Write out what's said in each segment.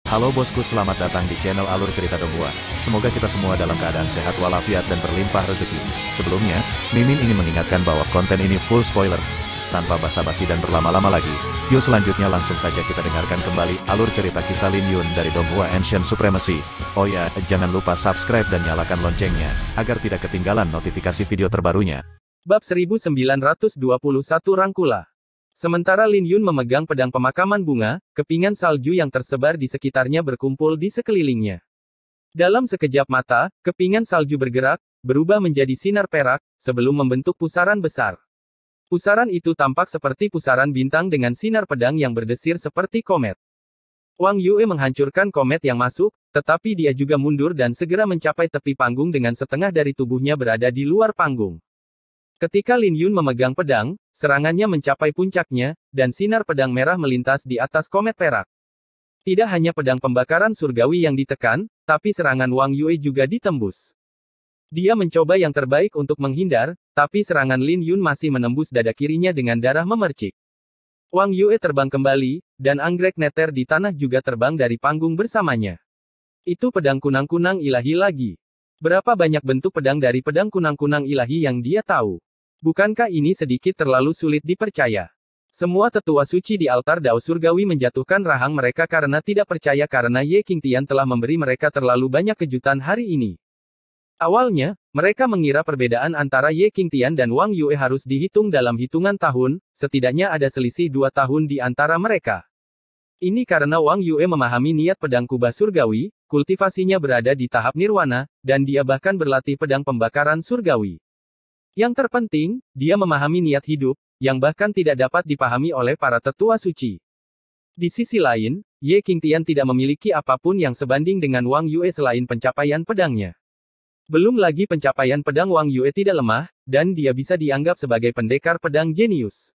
Halo bosku, selamat datang di channel Alur Cerita Donghua. Semoga kita semua dalam keadaan sehat walafiat dan berlimpah rezeki. Sebelumnya, Mimin ingin mengingatkan bahwa konten ini full spoiler. Tanpa basa-basi dan berlama-lama lagi, yuk selanjutnya langsung saja kita dengarkan kembali alur cerita kisah Lin Yun dari Donghua Ancient Supremacy. Oh ya, jangan lupa subscribe dan nyalakan loncengnya, agar tidak ketinggalan notifikasi video terbarunya. Bab 1921 Rangkula. Sementara Lin Yun memegang pedang pemakaman bunga, kepingan salju yang tersebar di sekitarnya berkumpul di sekelilingnya. Dalam sekejap mata, kepingan salju bergerak, berubah menjadi sinar perak, sebelum membentuk pusaran besar. Pusaran itu tampak seperti pusaran bintang dengan sinar pedang yang berdesir seperti komet. Wang Yue menghancurkan komet yang masuk, tetapi dia juga mundur dan segera mencapai tepi panggung dengan setengah dari tubuhnya berada di luar panggung. Ketika Lin Yun memegang pedang, serangannya mencapai puncaknya, dan sinar pedang merah melintas di atas komet perak. Tidak hanya pedang pembakaran surgawi yang ditekan, tapi serangan Wang Yue juga ditembus. Dia mencoba yang terbaik untuk menghindar, tapi serangan Lin Yun masih menembus dada kirinya dengan darah memercik. Wang Yue terbang kembali, dan anggrek neter di tanah juga terbang dari panggung bersamanya. Itu pedang kunang-kunang ilahi lagi. Berapa banyak bentuk pedang dari pedang kunang-kunang ilahi yang dia tahu? Bukankah ini sedikit terlalu sulit dipercaya? Semua tetua suci di altar Dao Surgawi menjatuhkan rahang mereka karena tidak percaya karena Ye Qingtian telah memberi mereka terlalu banyak kejutan hari ini. Awalnya, mereka mengira perbedaan antara Ye Qingtian dan Wang Yue harus dihitung dalam hitungan tahun, setidaknya ada selisih 2 tahun di antara mereka. Ini karena Wang Yue memahami niat pedang kubah surgawi, kultivasinya berada di tahap nirwana, dan dia bahkan berlatih pedang pembakaran surgawi. Yang terpenting, dia memahami niat hidup, yang bahkan tidak dapat dipahami oleh para tetua suci. Di sisi lain, Ye Qingtian tidak memiliki apapun yang sebanding dengan Wang Yue selain pencapaian pedangnya. Belum lagi pencapaian pedang Wang Yue tidak lemah, dan dia bisa dianggap sebagai pendekar pedang jenius.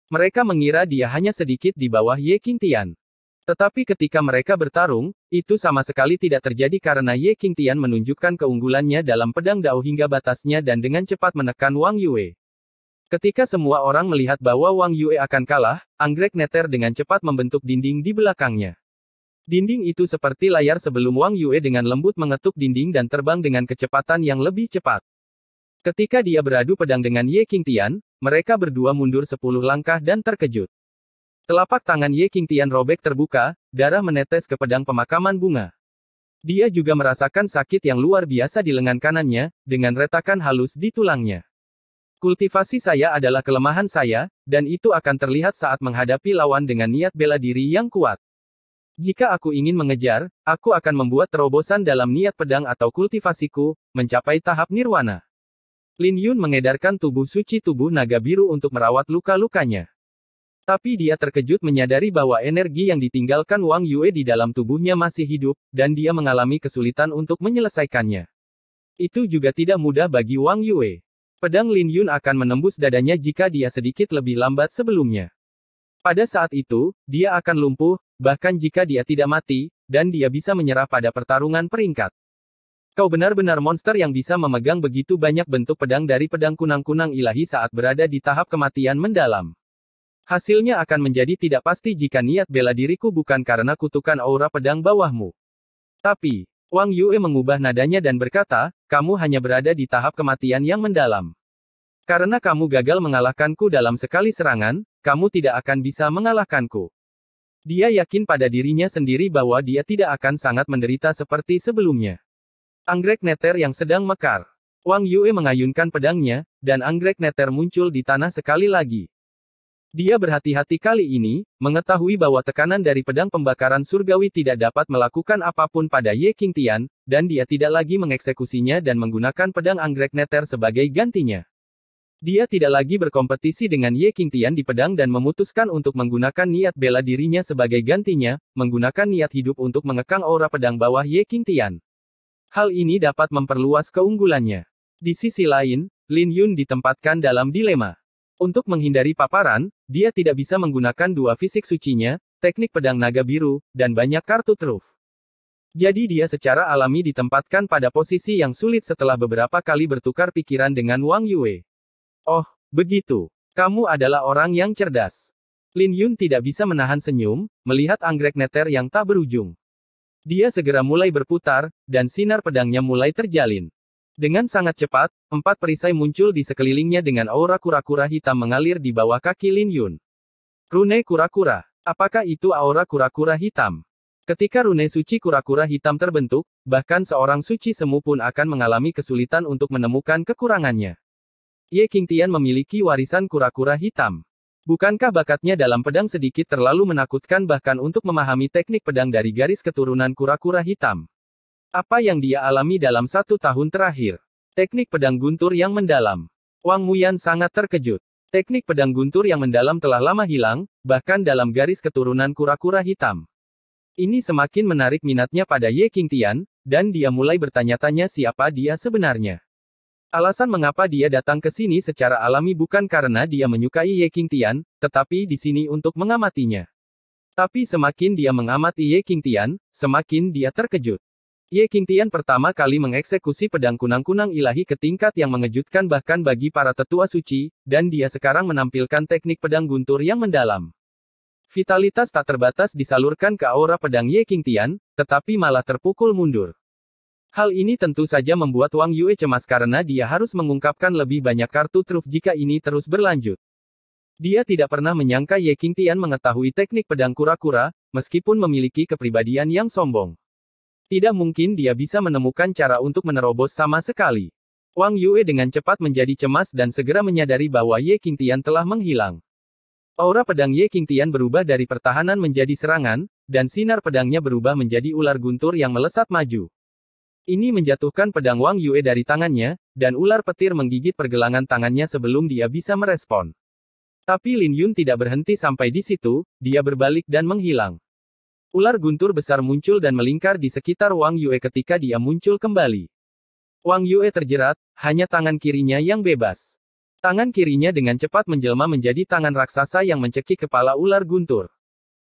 Mereka mengira dia hanya sedikit di bawah Ye Qingtian. Tetapi ketika mereka bertarung, itu sama sekali tidak terjadi karena Ye Qingtian menunjukkan keunggulannya dalam pedang Dao hingga batasnya dan dengan cepat menekan Wang Yue. Ketika semua orang melihat bahwa Wang Yue akan kalah, anggrek neter dengan cepat membentuk dinding di belakangnya. Dinding itu seperti layar sebelum Wang Yue dengan lembut mengetuk dinding dan terbang dengan kecepatan yang lebih cepat. Ketika dia beradu pedang dengan Ye Qingtian, mereka berdua mundur 10 langkah dan terkejut. Telapak tangan Ye Qingtian robek terbuka, darah menetes ke pedang pemakaman bunga. Dia juga merasakan sakit yang luar biasa di lengan kanannya, dengan retakan halus di tulangnya. Kultivasi saya adalah kelemahan saya, dan itu akan terlihat saat menghadapi lawan dengan niat bela diri yang kuat. Jika aku ingin mengejar, aku akan membuat terobosan dalam niat pedang atau kultivasiku, mencapai tahap nirwana. Lin Yun mengedarkan tubuh suci tubuh naga biru untuk merawat luka-lukanya. Tapi dia terkejut menyadari bahwa energi yang ditinggalkan Wang Yue di dalam tubuhnya masih hidup, dan dia mengalami kesulitan untuk menyelesaikannya. Itu juga tidak mudah bagi Wang Yue. Pedang Lin Yun akan menembus dadanya jika dia sedikit lebih lambat sebelumnya. Pada saat itu, dia akan lumpuh, bahkan jika dia tidak mati, dan dia bisa menyerah pada pertarungan peringkat. Kau benar-benar monster yang bisa memegang begitu banyak bentuk pedang dari pedang kunang-kunang ilahi saat berada di tahap kematian mendalam. Hasilnya akan menjadi tidak pasti jika niat bela diriku bukan karena kutukan aura pedang bawahmu. Tapi, Wang Yue mengubah nadanya dan berkata, kamu hanya berada di tahap kematian yang mendalam. Karena kamu gagal mengalahkanku dalam sekali serangan, kamu tidak akan bisa mengalahkanku. Dia yakin pada dirinya sendiri bahwa dia tidak akan sangat menderita seperti sebelumnya. Anggrek neter yang sedang mekar. Wang Yue mengayunkan pedangnya, dan anggrek neter muncul di tanah sekali lagi. Dia berhati-hati kali ini, mengetahui bahwa tekanan dari pedang pembakaran surgawi tidak dapat melakukan apapun pada Ye Qingtian, dan dia tidak lagi mengeksekusinya dan menggunakan pedang anggrek neter sebagai gantinya. Dia tidak lagi berkompetisi dengan Ye Qingtian di pedang dan memutuskan untuk menggunakan niat bela dirinya sebagai gantinya, menggunakan niat hidup untuk mengekang aura pedang bawah Ye Qingtian. Hal ini dapat memperluas keunggulannya. Di sisi lain, Lin Yun ditempatkan dalam dilema. Untuk menghindari paparan, dia tidak bisa menggunakan dua fisik sucinya, teknik pedang naga biru, dan banyak kartu truf. Jadi dia secara alami ditempatkan pada posisi yang sulit setelah beberapa kali bertukar pikiran dengan Wang Yue. Oh, begitu. Kamu adalah orang yang cerdas. Lin Yun tidak bisa menahan senyum, melihat anggrek neter yang tak berujung. Dia segera mulai berputar, dan sinar pedangnya mulai terjalin. Dengan sangat cepat, 4 perisai muncul di sekelilingnya dengan aura kura-kura hitam mengalir di bawah kaki Lin Yun. Rune kura-kura. Apakah itu aura kura-kura hitam? Ketika rune suci kura-kura hitam terbentuk, bahkan seorang suci semu pun akan mengalami kesulitan untuk menemukan kekurangannya. Ye Qingtian memiliki warisan kura-kura hitam. Bukankah bakatnya dalam pedang sedikit terlalu menakutkan bahkan untuk memahami teknik pedang dari garis keturunan kura-kura hitam? Apa yang dia alami dalam 1 tahun terakhir? Teknik pedang guntur yang mendalam. Wang Muyan sangat terkejut. Teknik pedang guntur yang mendalam telah lama hilang, bahkan dalam garis keturunan kura-kura hitam. Ini semakin menarik minatnya pada Ye Qingtian, dan dia mulai bertanya-tanya siapa dia sebenarnya. Alasan mengapa dia datang ke sini secara alami bukan karena dia menyukai Ye Qingtian, tetapi di sini untuk mengamatinya. Tapi semakin dia mengamati Ye Qingtian, semakin dia terkejut. Ye Qingtian pertama kali mengeksekusi pedang kunang-kunang ilahi ke tingkat yang mengejutkan bahkan bagi para tetua suci, dan dia sekarang menampilkan teknik pedang guntur yang mendalam. Vitalitas tak terbatas disalurkan ke aura pedang Ye Qingtian, tetapi malah terpukul mundur. Hal ini tentu saja membuat Wang Yue cemas karena dia harus mengungkapkan lebih banyak kartu truf jika ini terus berlanjut. Dia tidak pernah menyangka Ye Qingtian mengetahui teknik pedang kura-kura, meskipun memiliki kepribadian yang sombong. Tidak mungkin dia bisa menemukan cara untuk menerobos sama sekali. Wang Yue dengan cepat menjadi cemas dan segera menyadari bahwa Ye Qingtian telah menghilang. Aura pedang Ye Qingtian berubah dari pertahanan menjadi serangan, dan sinar pedangnya berubah menjadi ular guntur yang melesat maju. Ini menjatuhkan pedang Wang Yue dari tangannya, dan ular petir menggigit pergelangan tangannya sebelum dia bisa merespon. Tapi Lin Yun tidak berhenti sampai di situ, dia berbalik dan menghilang. Ular guntur besar muncul dan melingkar di sekitar Wang Yue ketika dia muncul kembali. Wang Yue terjerat, hanya tangan kirinya yang bebas. Tangan kirinya dengan cepat menjelma menjadi tangan raksasa yang mencekik kepala ular guntur.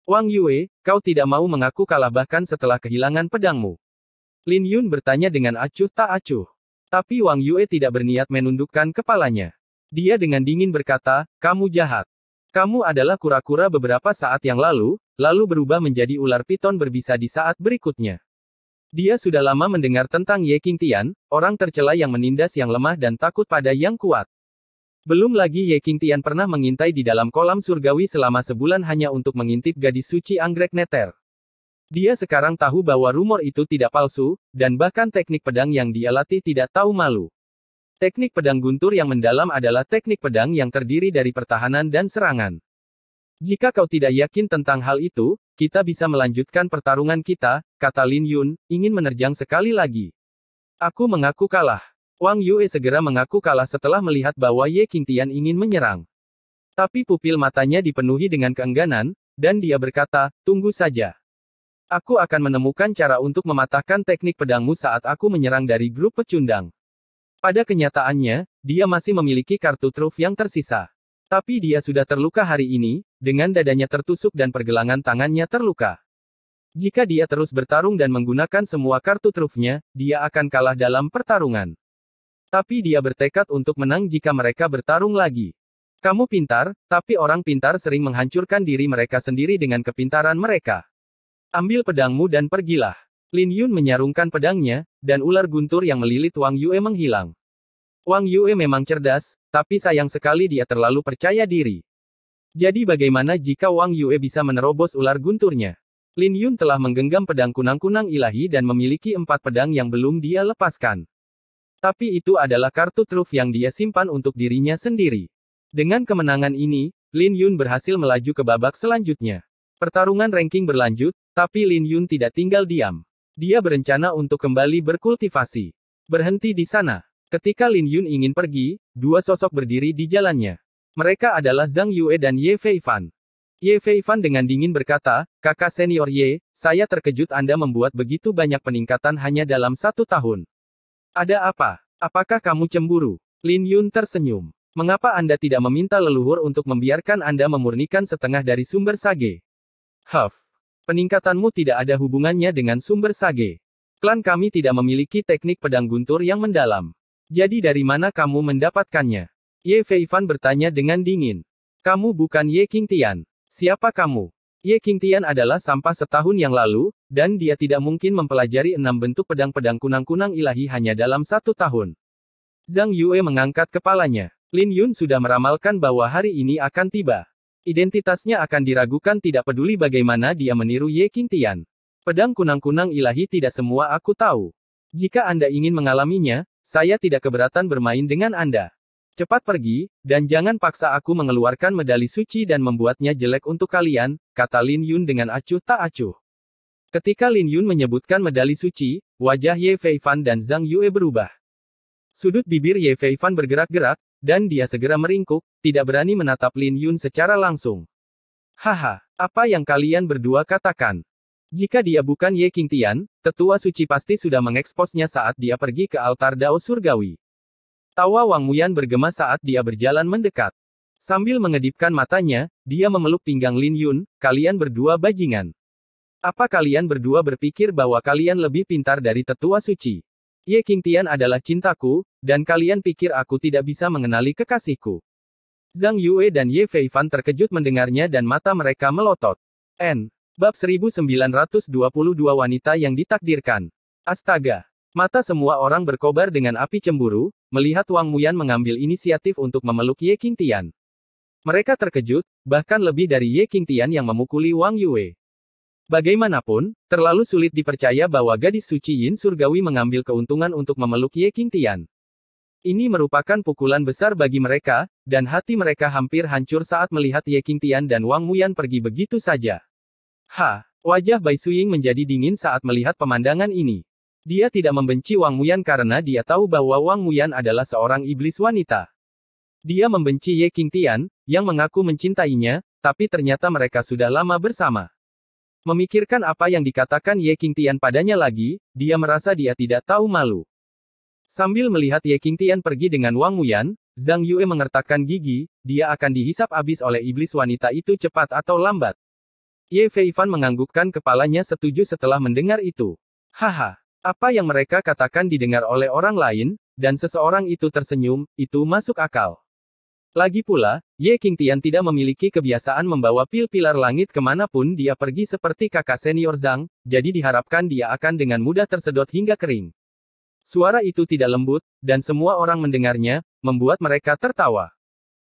Wang Yue, kau tidak mau mengaku kalah bahkan setelah kehilangan pedangmu. Lin Yun bertanya dengan acuh tak acuh. Tapi Wang Yue tidak berniat menundukkan kepalanya. Dia dengan dingin berkata, kamu jahat. Kamu adalah kura-kura beberapa saat yang lalu berubah menjadi ular piton berbisa di saat berikutnya. Dia sudah lama mendengar tentang Ye Qingtian, orang tercela yang menindas yang lemah dan takut pada yang kuat. Belum lagi Ye Qingtian pernah mengintai di dalam kolam surgawi selama sebulan hanya untuk mengintip gadis suci anggrek neter. Dia sekarang tahu bahwa rumor itu tidak palsu, dan bahkan teknik pedang yang dia latih tidak tahu malu. Teknik pedang guntur yang mendalam adalah teknik pedang yang terdiri dari pertahanan dan serangan. Jika kau tidak yakin tentang hal itu, kita bisa melanjutkan pertarungan kita, kata Lin Yun, ingin menerjang sekali lagi. Aku mengaku kalah. Wang Yue segera mengaku kalah setelah melihat bahwa Ye Qingtian ingin menyerang. Tapi pupil matanya dipenuhi dengan keengganan, dan dia berkata, tunggu saja. Aku akan menemukan cara untuk mematahkan teknik pedangmu saat aku menyerang dari grup pecundang. Pada kenyataannya, dia masih memiliki kartu truf yang tersisa. Tapi dia sudah terluka hari ini, dengan dadanya tertusuk dan pergelangan tangannya terluka. Jika dia terus bertarung dan menggunakan semua kartu trufnya, dia akan kalah dalam pertarungan. Tapi dia bertekad untuk menang jika mereka bertarung lagi. Kamu pintar, tapi orang pintar sering menghancurkan diri mereka sendiri dengan kepintaran mereka. Ambil pedangmu dan pergilah. Lin Yun menyarungkan pedangnya, dan ular guntur yang melilit Wang Yue menghilang. Wang Yue memang cerdas, tapi sayang sekali dia terlalu percaya diri. Jadi bagaimana jika Wang Yue bisa menerobos ular gunturnya? Lin Yun telah menggenggam pedang kunang-kunang ilahi dan memiliki 4 pedang yang belum dia lepaskan. Tapi itu adalah kartu truf yang dia simpan untuk dirinya sendiri. Dengan kemenangan ini, Lin Yun berhasil melaju ke babak selanjutnya. Pertarungan ranking berlanjut, tapi Lin Yun tidak tinggal diam. Dia berencana untuk kembali berkultivasi. Berhenti di sana. Ketika Lin Yun ingin pergi, 2 sosok berdiri di jalannya. Mereka adalah Zhang Yue dan Ye Feifan. Ye Feifan dengan dingin berkata, kakak senior Ye, saya terkejut Anda membuat begitu banyak peningkatan hanya dalam 1 tahun. Ada apa? Apakah kamu cemburu? Lin Yun tersenyum. Mengapa Anda tidak meminta leluhur untuk membiarkan Anda memurnikan setengah dari sumber sage? Huff. Peningkatanmu tidak ada hubungannya dengan sumber sage. Klan kami tidak memiliki teknik pedang guntur yang mendalam. Jadi dari mana kamu mendapatkannya? Ye Feifan bertanya dengan dingin. Kamu bukan Ye Qingtian. Siapa kamu? Ye Qingtian adalah sampah setahun yang lalu, dan dia tidak mungkin mempelajari 6 bentuk pedang-pedang kunang-kunang ilahi hanya dalam 1 tahun. Zhang Yue mengangkat kepalanya. Lin Yun sudah meramalkan bahwa hari ini akan tiba. Identitasnya akan diragukan tidak peduli bagaimana dia meniru Ye Qingtian. Pedang kunang-kunang ilahi tidak semua aku tahu. Jika Anda ingin mengalaminya, saya tidak keberatan bermain dengan Anda. Cepat pergi, dan jangan paksa aku mengeluarkan medali suci dan membuatnya jelek untuk kalian, kata Lin Yun dengan acuh tak acuh. Ketika Lin Yun menyebutkan medali suci, wajah Ye Feifan dan Zhang Yue berubah. Sudut bibir Ye Feifan bergerak-gerak, dan dia segera meringkuk, tidak berani menatap Lin Yun secara langsung. Haha, apa yang kalian berdua katakan? Jika dia bukan Ye Qingtian, tetua suci pasti sudah mengeksposnya saat dia pergi ke altar Dao Surgawi. Tawa Wang Muyan bergema saat dia berjalan mendekat. Sambil mengedipkan matanya, dia memeluk pinggang Lin Yun, kalian berdua bajingan. Apa kalian berdua berpikir bahwa kalian lebih pintar dari tetua suci? Ye Qingtian adalah cintaku, dan kalian pikir aku tidak bisa mengenali kekasihku. Zhang Yue dan Ye Feifan terkejut mendengarnya dan mata mereka melotot. Bab 1922 Wanita yang Ditakdirkan. Astaga! Mata semua orang berkobar dengan api cemburu, melihat Wang Muyan mengambil inisiatif untuk memeluk Ye Qingtian. Mereka terkejut, bahkan lebih dari Ye Qingtian yang memukuli Wang Yue. Bagaimanapun, terlalu sulit dipercaya bahwa gadis suci Yin Surgawi mengambil keuntungan untuk memeluk Ye Qingtian. Ini merupakan pukulan besar bagi mereka, dan hati mereka hampir hancur saat melihat Ye Qingtian dan Wang Muyan pergi begitu saja. Wajah Bai Suying menjadi dingin saat melihat pemandangan ini. Dia tidak membenci Wang Muyan karena dia tahu bahwa Wang Muyan adalah seorang iblis wanita. Dia membenci Ye Qingtian, yang mengaku mencintainya, tapi ternyata mereka sudah lama bersama. Memikirkan apa yang dikatakan Ye Qingtian padanya lagi, dia merasa dia tidak tahu malu. Sambil melihat Ye Qingtian pergi dengan Wang Muyan, Zhang Yue mengertakkan gigi, dia akan dihisap habis oleh iblis wanita itu cepat atau lambat. Ye Feifan menganggukkan kepalanya setuju setelah mendengar itu. Apa yang mereka katakan didengar oleh orang lain, dan seseorang itu tersenyum, itu masuk akal. Lagi pula, Ye Qingtian tidak memiliki kebiasaan membawa pil pilar langit kemanapun dia pergi seperti kakak senior Zhang, jadi diharapkan dia akan dengan mudah tersedot hingga kering. Suara itu tidak lembut, dan semua orang mendengarnya, membuat mereka tertawa.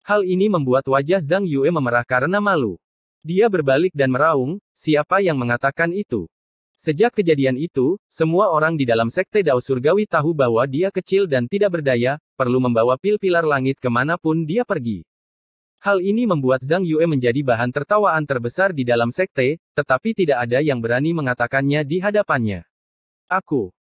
Hal ini membuat wajah Zhang Yue memerah karena malu. Dia berbalik dan meraung, siapa yang mengatakan itu? Sejak kejadian itu, semua orang di dalam sekte Dao Surgawi tahu bahwa dia kecil dan tidak berdaya, perlu membawa pil pilar langit kemanapun dia pergi. Hal ini membuat Zhang Yue menjadi bahan tertawaan terbesar di dalam sekte, tetapi tidak ada yang berani mengatakannya di hadapannya.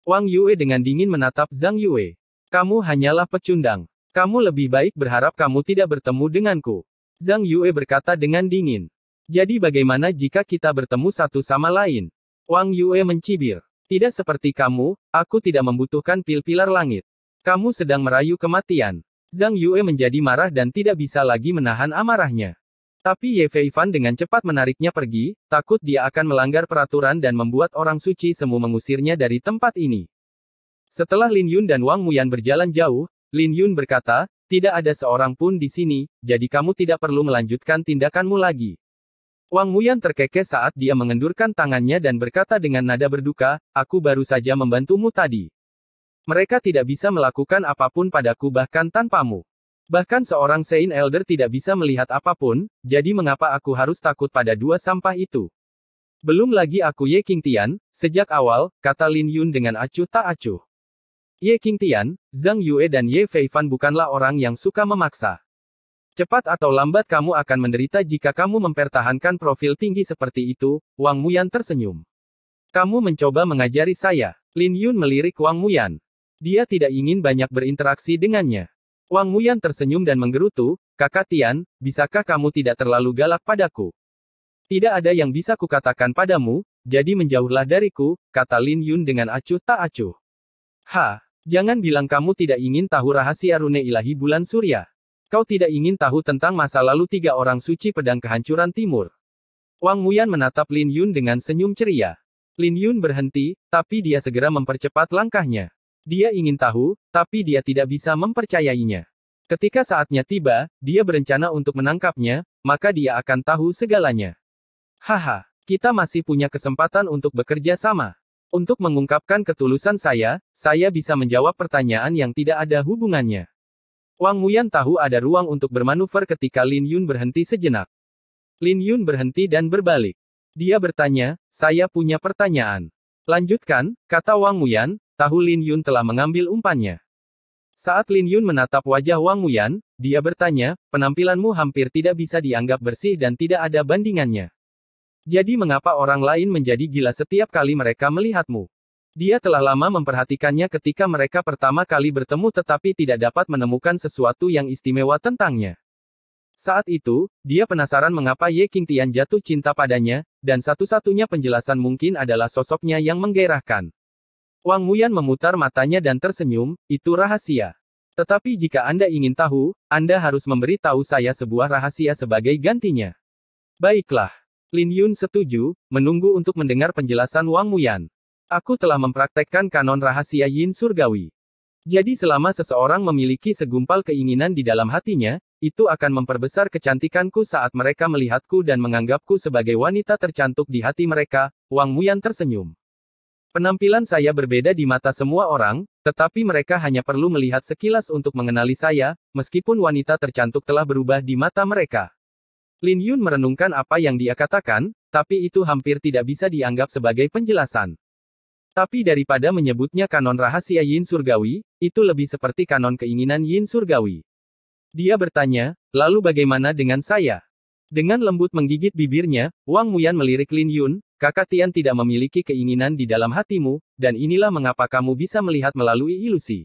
Wang Yue dengan dingin menatap Zhang Yue. Kamu hanyalah pecundang. Kamu lebih baik berharap kamu tidak bertemu denganku. Zhang Yue berkata dengan dingin. Jadi bagaimana jika kita bertemu satu sama lain? Wang Yue mencibir. Tidak seperti kamu, aku tidak membutuhkan pil pilar langit. Kamu sedang merayu kematian. Zhang Yue menjadi marah dan tidak bisa lagi menahan amarahnya. Tapi Ye Feifan dengan cepat menariknya pergi, takut dia akan melanggar peraturan dan membuat orang suci semu mengusirnya dari tempat ini. Setelah Lin Yun dan Wang Muyan berjalan jauh, Lin Yun berkata, tidak ada seorang pun di sini, jadi kamu tidak perlu melanjutkan tindakanmu lagi. Wang Muyan terkekeh saat dia mengendurkan tangannya dan berkata dengan nada berduka, aku baru saja membantumu tadi. Mereka tidak bisa melakukan apapun padaku bahkan tanpamu. Bahkan seorang Saint Elder tidak bisa melihat apapun, jadi mengapa aku harus takut pada dua sampah itu? Belum lagi aku Ye Qingtian, sejak awal, kata Lin Yun dengan acuh tak acuh. Ye Qingtian, Zhang Yue dan Ye Feifan bukanlah orang yang suka memaksa. Cepat atau lambat kamu akan menderita jika kamu mempertahankan profil tinggi seperti itu, Wang Muyan tersenyum. Kamu mencoba mengajari saya. Lin Yun melirik Wang Muyan. Dia tidak ingin banyak berinteraksi dengannya. Wang Muyan tersenyum dan menggerutu, Kakak Tian, bisakah kamu tidak terlalu galak padaku? Tidak ada yang bisa kukatakan padamu, jadi menjauhlah dariku, kata Lin Yun dengan acuh tak acuh. Jangan bilang kamu tidak ingin tahu rahasia rune ilahi bulan surya. Kau tidak ingin tahu tentang masa lalu 3 orang suci pedang kehancuran timur. Wang Muyan menatap Lin Yun dengan senyum ceria. Lin Yun berhenti, tapi dia segera mempercepat langkahnya. Dia ingin tahu, tapi dia tidak bisa mempercayainya. Ketika saatnya tiba, dia berencana untuk menangkapnya, maka dia akan tahu segalanya. Haha, kita masih punya kesempatan untuk bekerja sama. Untuk mengungkapkan ketulusan saya bisa menjawab pertanyaan yang tidak ada hubungannya. Wang Muyan tahu ada ruang untuk bermanuver ketika Lin Yun berhenti sejenak. Lin Yun berhenti dan berbalik. Dia bertanya, saya punya pertanyaan. Lanjutkan, kata Wang Muyan, tahu Lin Yun telah mengambil umpannya. Saat Lin Yun menatap wajah Wang Muyan, dia bertanya, penampilanmu hampir tidak bisa dianggap bersih dan tidak ada bandingannya. Jadi mengapa orang lain menjadi gila setiap kali mereka melihatmu? Dia telah lama memperhatikannya ketika mereka pertama kali bertemu tetapi tidak dapat menemukan sesuatu yang istimewa tentangnya. Saat itu, dia penasaran mengapa Ye Qingtian jatuh cinta padanya, dan satu-satunya penjelasan mungkin adalah sosoknya yang menggairahkan. Wang Muyan memutar matanya dan tersenyum, itu rahasia. Tetapi jika Anda ingin tahu, Anda harus memberi tahu saya sebuah rahasia sebagai gantinya. Baiklah. Lin Yun setuju, menunggu untuk mendengar penjelasan Wang Muyan. Aku telah mempraktekkan kanon rahasia Yin Surgawi. Jadi selama seseorang memiliki segumpal keinginan di dalam hatinya, itu akan memperbesar kecantikanku saat mereka melihatku dan menganggapku sebagai wanita tercantik di hati mereka. Wang Muyan tersenyum. Penampilan saya berbeda di mata semua orang, tetapi mereka hanya perlu melihat sekilas untuk mengenali saya, meskipun wanita tercantik telah berubah di mata mereka. Lin Yun merenungkan apa yang dia katakan, tapi itu hampir tidak bisa dianggap sebagai penjelasan. Tapi daripada menyebutnya kanon rahasia Yin Surgawi, itu lebih seperti kanon keinginan Yin Surgawi. Dia bertanya, lalu bagaimana dengan saya? Dengan lembut menggigit bibirnya, Wang Muyan melirik Lin Yun, Kakak Tian tidak memiliki keinginan di dalam hatimu, dan inilah mengapa kamu bisa melihat melalui ilusi.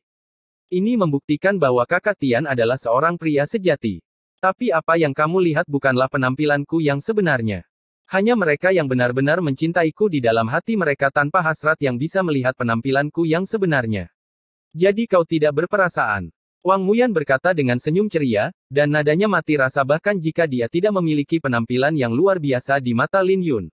Ini membuktikan bahwa Kakak Tian adalah seorang pria sejati. Tapi apa yang kamu lihat bukanlah penampilanku yang sebenarnya. Hanya mereka yang benar-benar mencintaiku di dalam hati mereka tanpa hasrat yang bisa melihat penampilanku yang sebenarnya. Jadi kau tidak berperasaan. Wang Muyan berkata dengan senyum ceria, dan nadanya mati rasa bahkan jika dia tidak memiliki penampilan yang luar biasa di mata Lin Yun.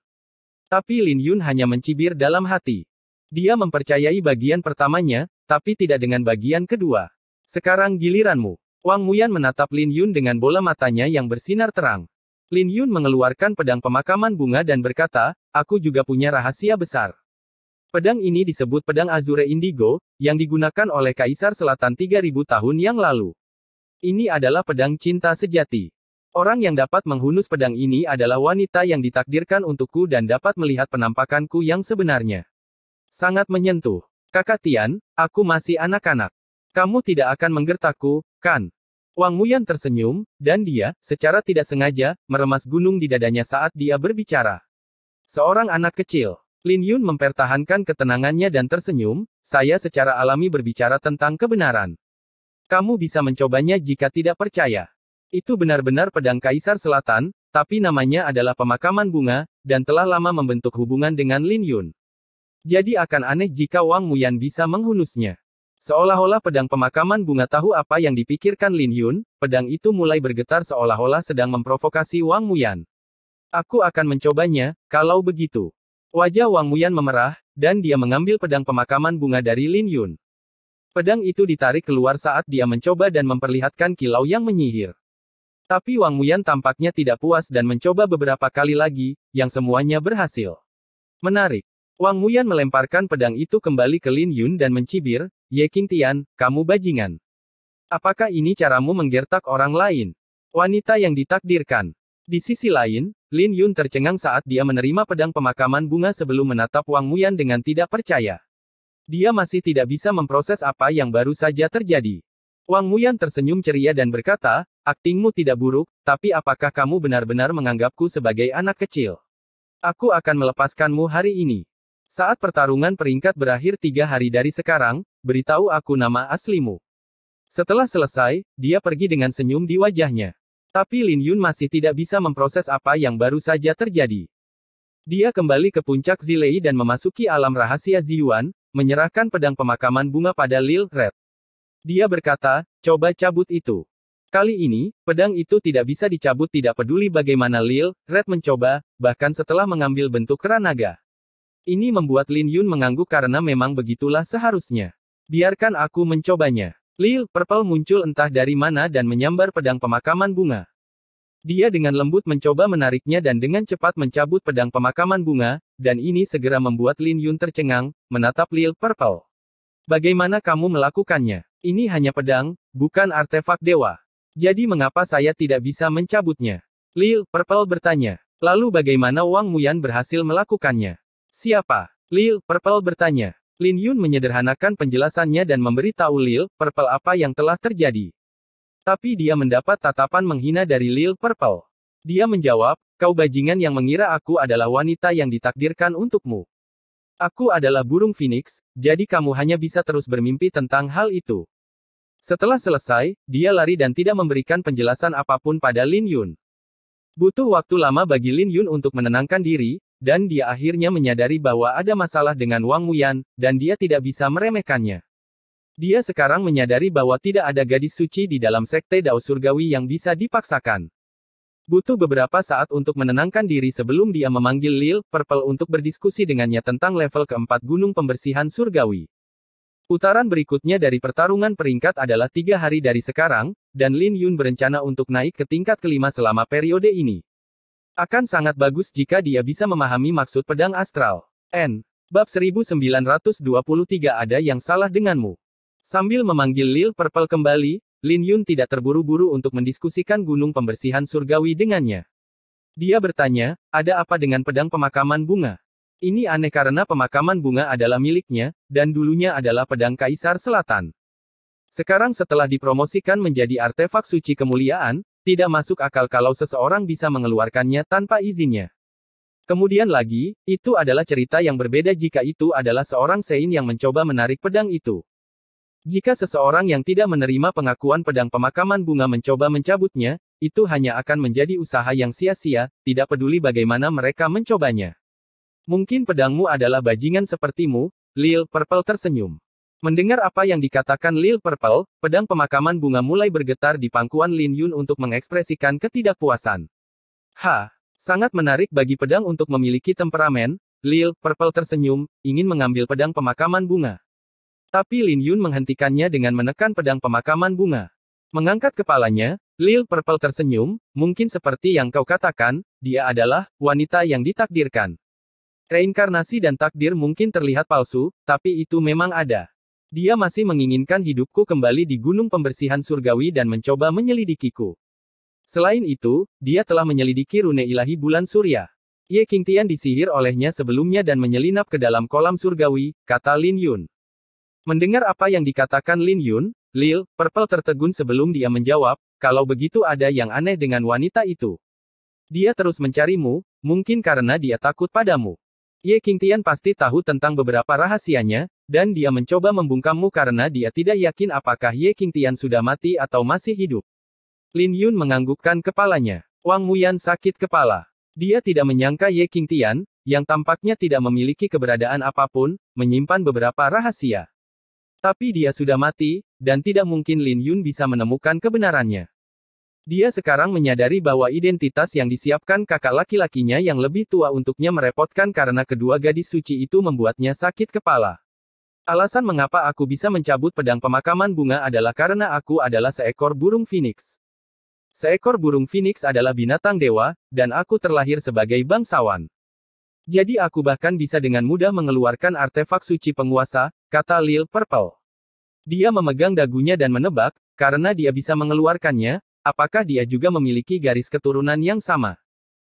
Tapi Lin Yun hanya mencibir dalam hati. Dia mempercayai bagian pertamanya, tapi tidak dengan bagian kedua. Sekarang giliranmu. Wang Muyan menatap Lin Yun dengan bola matanya yang bersinar terang. Lin Yun mengeluarkan pedang pemakaman bunga dan berkata, aku juga punya rahasia besar. Pedang ini disebut pedang Azure Indigo, yang digunakan oleh Kaisar Selatan 3000 tahun yang lalu. Ini adalah pedang cinta sejati. Orang yang dapat menghunus pedang ini adalah wanita yang ditakdirkan untukku dan dapat melihat penampakanku yang sebenarnya. Sangat menyentuh. Kakak Tian, aku masih anak-anak. Kamu tidak akan menggertakku, kan? Wang Muyan tersenyum, dan dia, secara tidak sengaja, meremas gunung di dadanya saat dia berbicara. Seorang anak kecil. Lin Yun mempertahankan ketenangannya dan tersenyum, saya secara alami berbicara tentang kebenaran. Kamu bisa mencobanya jika tidak percaya. Itu benar-benar pedang Kaisar Selatan, tapi namanya adalah pemakaman bunga, dan telah lama membentuk hubungan dengan Lin Yun. Jadi akan aneh jika Wang Muyan bisa menghunusnya. Seolah-olah pedang pemakaman bunga tahu apa yang dipikirkan Lin Yun, pedang itu mulai bergetar seolah-olah sedang memprovokasi Wang Muyan. Aku akan mencobanya, kalau begitu. Wajah Wang Muyan memerah, dan dia mengambil pedang pemakaman bunga dari Lin Yun. Pedang itu ditarik keluar saat dia mencoba dan memperlihatkan kilau yang menyihir. Tapi Wang Muyan tampaknya tidak puas dan mencoba beberapa kali lagi, yang semuanya berhasil. Menarik. Wang Muyan melemparkan pedang itu kembali ke Lin Yun dan mencibir, Ye Qingtian, kamu bajingan. Apakah ini caramu menggertak orang lain? Wanita yang ditakdirkan. Di sisi lain, Lin Yun tercengang saat dia menerima pedang pemakaman bunga sebelum menatap Wang Muyan dengan tidak percaya. Dia masih tidak bisa memproses apa yang baru saja terjadi. Wang Muyan tersenyum ceria dan berkata, aktingmu tidak buruk, tapi apakah kamu benar-benar menganggapku sebagai anak kecil? Aku akan melepaskanmu hari ini. Saat pertarungan peringkat berakhir 3 hari dari sekarang, beritahu aku nama aslimu. Setelah selesai, dia pergi dengan senyum di wajahnya. Tapi Lin Yun masih tidak bisa memproses apa yang baru saja terjadi. Dia kembali ke puncak Zilei dan memasuki alam rahasia Ziyuan, menyerahkan pedang pemakaman bunga pada Lil Red. Dia berkata, coba cabut itu. Kali ini, pedang itu tidak bisa dicabut tidak peduli bagaimana Lil Red mencoba, bahkan setelah mengambil bentuk kera naga. Ini membuat Lin Yun mengangguk karena memang begitulah seharusnya. Biarkan aku mencobanya. Lil Purple muncul entah dari mana dan menyambar pedang pemakaman bunga. Dia dengan lembut mencoba menariknya dan dengan cepat mencabut pedang pemakaman bunga, dan ini segera membuat Lin Yun tercengang, menatap Lil Purple. Bagaimana kamu melakukannya? Ini hanya pedang, bukan artefak dewa. Jadi mengapa saya tidak bisa mencabutnya? Lil Purple bertanya. Lalu bagaimana Wang Muyan berhasil melakukannya? Siapa? Lil Purple bertanya. Lin Yun menyederhanakan penjelasannya dan memberitahu Lil Purple apa yang telah terjadi. Tapi dia mendapat tatapan menghina dari Lil Purple. Dia menjawab, kau bajingan yang mengira aku adalah wanita yang ditakdirkan untukmu. Aku adalah burung phoenix, jadi kamu hanya bisa terus bermimpi tentang hal itu. Setelah selesai, dia lari dan tidak memberikan penjelasan apapun pada Lin Yun. Butuh waktu lama bagi Lin Yun untuk menenangkan diri, dan dia akhirnya menyadari bahwa ada masalah dengan Wang Muyan, dan dia tidak bisa meremehkannya. Dia sekarang menyadari bahwa tidak ada gadis suci di dalam sekte Dao Surgawi yang bisa dipaksakan. Butuh beberapa saat untuk menenangkan diri sebelum dia memanggil Lil Purple untuk berdiskusi dengannya tentang level keempat Gunung Pembersihan Surgawi. Putaran berikutnya dari pertarungan peringkat adalah 3 hari dari sekarang, dan Lin Yun berencana untuk naik ke tingkat kelima selama periode ini. Akan sangat bagus jika dia bisa memahami maksud pedang astral. Bab 1923 ada yang salah denganmu. Sambil memanggil Lil Purple kembali, Lin Yun tidak terburu-buru untuk mendiskusikan Gunung Pembersihan Surgawi dengannya. Dia bertanya, ada apa dengan pedang pemakaman bunga? Ini aneh karena pemakaman bunga adalah miliknya, dan dulunya adalah pedang Kaisar Selatan. Sekarang setelah dipromosikan menjadi artefak suci kemuliaan, tidak masuk akal kalau seseorang bisa mengeluarkannya tanpa izinnya. Kemudian lagi, itu adalah cerita yang berbeda jika itu adalah seorang Sein yang mencoba menarik pedang itu. Jika seseorang yang tidak menerima pengakuan pedang pemakaman bunga mencoba mencabutnya, itu hanya akan menjadi usaha yang sia-sia, tidak peduli bagaimana mereka mencobanya. Mungkin pedangmu adalah bajingan sepertimu, Lil Purple tersenyum. Mendengar apa yang dikatakan Lil Purple, pedang pemakaman bunga mulai bergetar di pangkuan Lin Yun untuk mengekspresikan ketidakpuasan. Sangat menarik bagi pedang untuk memiliki temperamen, Lil Purple tersenyum, ingin mengambil pedang pemakaman bunga. Tapi Lin Yun menghentikannya dengan menekan pedang pemakaman bunga. Mengangkat kepalanya, Lil Purple tersenyum, mungkin seperti yang kau katakan, dia adalah wanita yang ditakdirkan. Reinkarnasi dan takdir mungkin terlihat palsu, tapi itu memang ada. Dia masih menginginkan hidupku kembali di Gunung Pembersihan Surgawi dan mencoba menyelidikiku. Selain itu, dia telah menyelidiki rune ilahi bulan surya. Ye Qingtian disihir olehnya sebelumnya dan menyelinap ke dalam kolam surgawi, kata Lin Yun. Mendengar apa yang dikatakan Lin Yun, Lil Purple tertegun sebelum dia menjawab, kalau begitu ada yang aneh dengan wanita itu. Dia terus mencarimu, mungkin karena dia takut padamu. Ye Qingtian pasti tahu tentang beberapa rahasianya, dan dia mencoba membungkammu karena dia tidak yakin apakah Ye Qingtian sudah mati atau masih hidup. Lin Yun menganggukkan kepalanya. Wang Muyan sakit kepala. Dia tidak menyangka Ye Qingtian, yang tampaknya tidak memiliki keberadaan apapun, menyimpan beberapa rahasia. Tapi dia sudah mati, dan tidak mungkin Lin Yun bisa menemukan kebenarannya. Dia sekarang menyadari bahwa identitas yang disiapkan kakak laki-lakinya yang lebih tua untuknya merepotkan karena kedua gadis suci itu membuatnya sakit kepala. Alasan mengapa aku bisa mencabut pedang pemakaman bunga adalah karena aku adalah seekor burung phoenix. Seekor burung phoenix adalah binatang dewa, dan aku terlahir sebagai bangsawan. Jadi aku bahkan bisa dengan mudah mengeluarkan artefak suci penguasa, kata Lil Purple. Dia memegang dagunya dan menebak, karena dia bisa mengeluarkannya, apakah dia juga memiliki garis keturunan yang sama?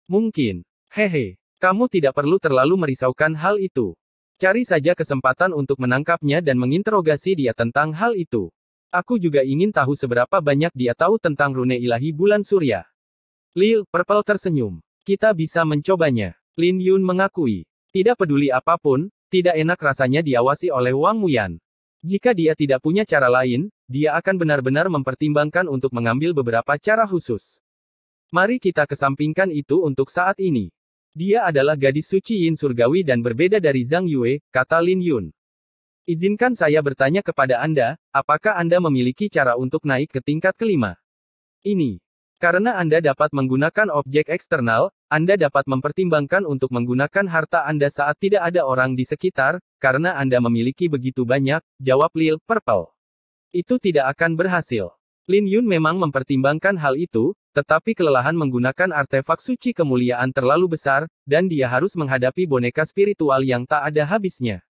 Mungkin. Hehe. Kamu tidak perlu terlalu merisaukan hal itu. Cari saja kesempatan untuk menangkapnya dan menginterogasi dia tentang hal itu. Aku juga ingin tahu seberapa banyak dia tahu tentang rune ilahi bulan surya. Lil Purple tersenyum. Kita bisa mencobanya. Lin Yun mengakui. Tidak peduli apapun, tidak enak rasanya diawasi oleh Wang Muyan. Jika dia tidak punya cara lain, dia akan benar-benar mempertimbangkan untuk mengambil beberapa cara khusus. Mari kita kesampingkan itu untuk saat ini. Dia adalah gadis suci Yin Surgawi dan berbeda dari Zhang Yue, kata Lin Yun. Izinkan saya bertanya kepada Anda, apakah Anda memiliki cara untuk naik ke tingkat kelima? Ini. Karena Anda dapat menggunakan objek eksternal, Anda dapat mempertimbangkan untuk menggunakan harta Anda saat tidak ada orang di sekitar, karena Anda memiliki begitu banyak, jawab Lil Purple. Itu tidak akan berhasil. Lin Yun memang mempertimbangkan hal itu, tetapi kelelahan menggunakan artefak suci kemuliaan terlalu besar, dan dia harus menghadapi boneka spiritual yang tak ada habisnya.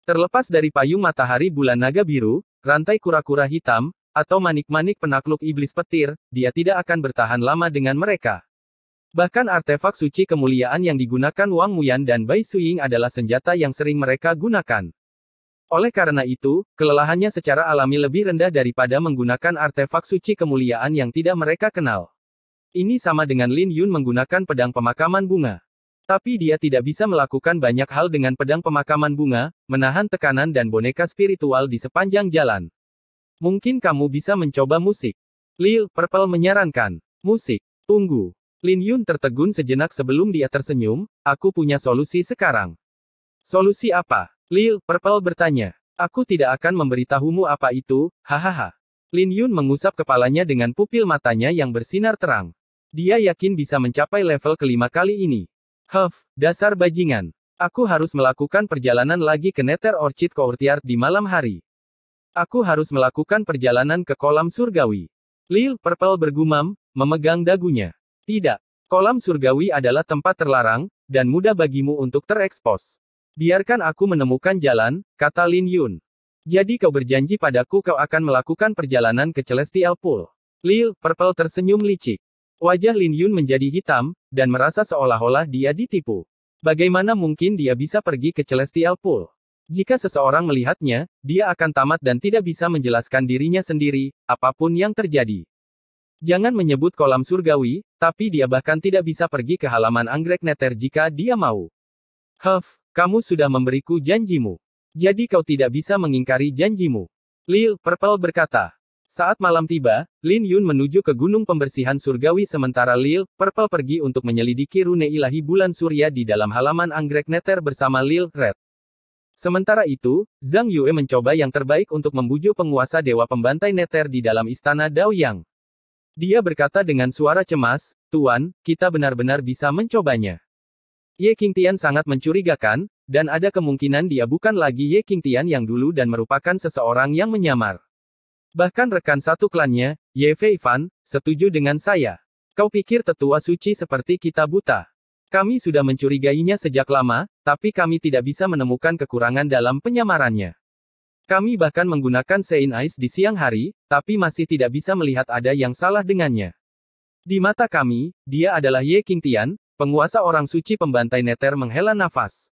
Terlepas dari payung matahari bulan naga biru, rantai kura-kura hitam, atau manik-manik penakluk iblis petir, dia tidak akan bertahan lama dengan mereka. Bahkan artefak suci kemuliaan yang digunakan Wang Muyan dan Bai Suying adalah senjata yang sering mereka gunakan. Oleh karena itu, kelelahannya secara alami lebih rendah daripada menggunakan artefak suci kemuliaan yang tidak mereka kenal. Ini sama dengan Lin Yun menggunakan pedang pemakaman bunga. Tapi dia tidak bisa melakukan banyak hal dengan pedang pemakaman bunga, menahan tekanan dan boneka spiritual di sepanjang jalan. Mungkin kamu bisa mencoba musik. Lil Purple menyarankan. Musik. Tunggu. Lin Yun tertegun sejenak sebelum dia tersenyum, aku punya solusi sekarang. Solusi apa? Lil Purple bertanya. Aku tidak akan memberitahumu apa itu, hahaha. Lin Yun mengusap kepalanya dengan pupil matanya yang bersinar terang. Dia yakin bisa mencapai level kelima kali ini. Dasar bajingan. Aku harus melakukan perjalanan lagi ke Nether Orchid Courtyard di malam hari. Aku harus melakukan perjalanan ke kolam surgawi. Lil Purple bergumam, memegang dagunya. Tidak. Kolam surgawi adalah tempat terlarang, dan mudah bagimu untuk terekspos. Biarkan aku menemukan jalan, kata Lin Yun. Jadi kau berjanji padaku kau akan melakukan perjalanan ke Celestial Pool. Lil Purple tersenyum licik. Wajah Lin Yun menjadi hitam, dan merasa seolah-olah dia ditipu. Bagaimana mungkin dia bisa pergi ke Celestial Pool? Jika seseorang melihatnya, dia akan tamat dan tidak bisa menjelaskan dirinya sendiri, apapun yang terjadi. Jangan menyebut kolam surgawi, tapi dia bahkan tidak bisa pergi ke halaman anggrek Nether jika dia mau. Kamu sudah memberiku janjimu. Jadi kau tidak bisa mengingkari janjimu. Lil Purple berkata. Saat malam tiba, Lin Yun menuju ke gunung pembersihan surgawi sementara Lil Purple pergi untuk menyelidiki rune ilahi bulan surya di dalam halaman anggrek Nether bersama Lil Red. Sementara itu, Zhang Yue mencoba yang terbaik untuk membujuk penguasa Dewa Pembantai Nether di dalam istana Daoyang. Dia berkata dengan suara cemas, Tuan, kita benar-benar bisa mencobanya. Ye Qingtian sangat mencurigakan, dan ada kemungkinan dia bukan lagi Ye Qingtian yang dulu dan merupakan seseorang yang menyamar. Bahkan rekan satu klannya, Ye Feifan, setuju dengan saya. Kau pikir tetua suci seperti kita buta? Kami sudah mencurigainya sejak lama, tapi kami tidak bisa menemukan kekurangan dalam penyamarannya. Kami bahkan menggunakan Sein Ice di siang hari, tapi masih tidak bisa melihat ada yang salah dengannya. Di mata kami, dia adalah Ye Qingtian, penguasa orang suci pembantai Nether menghela nafas.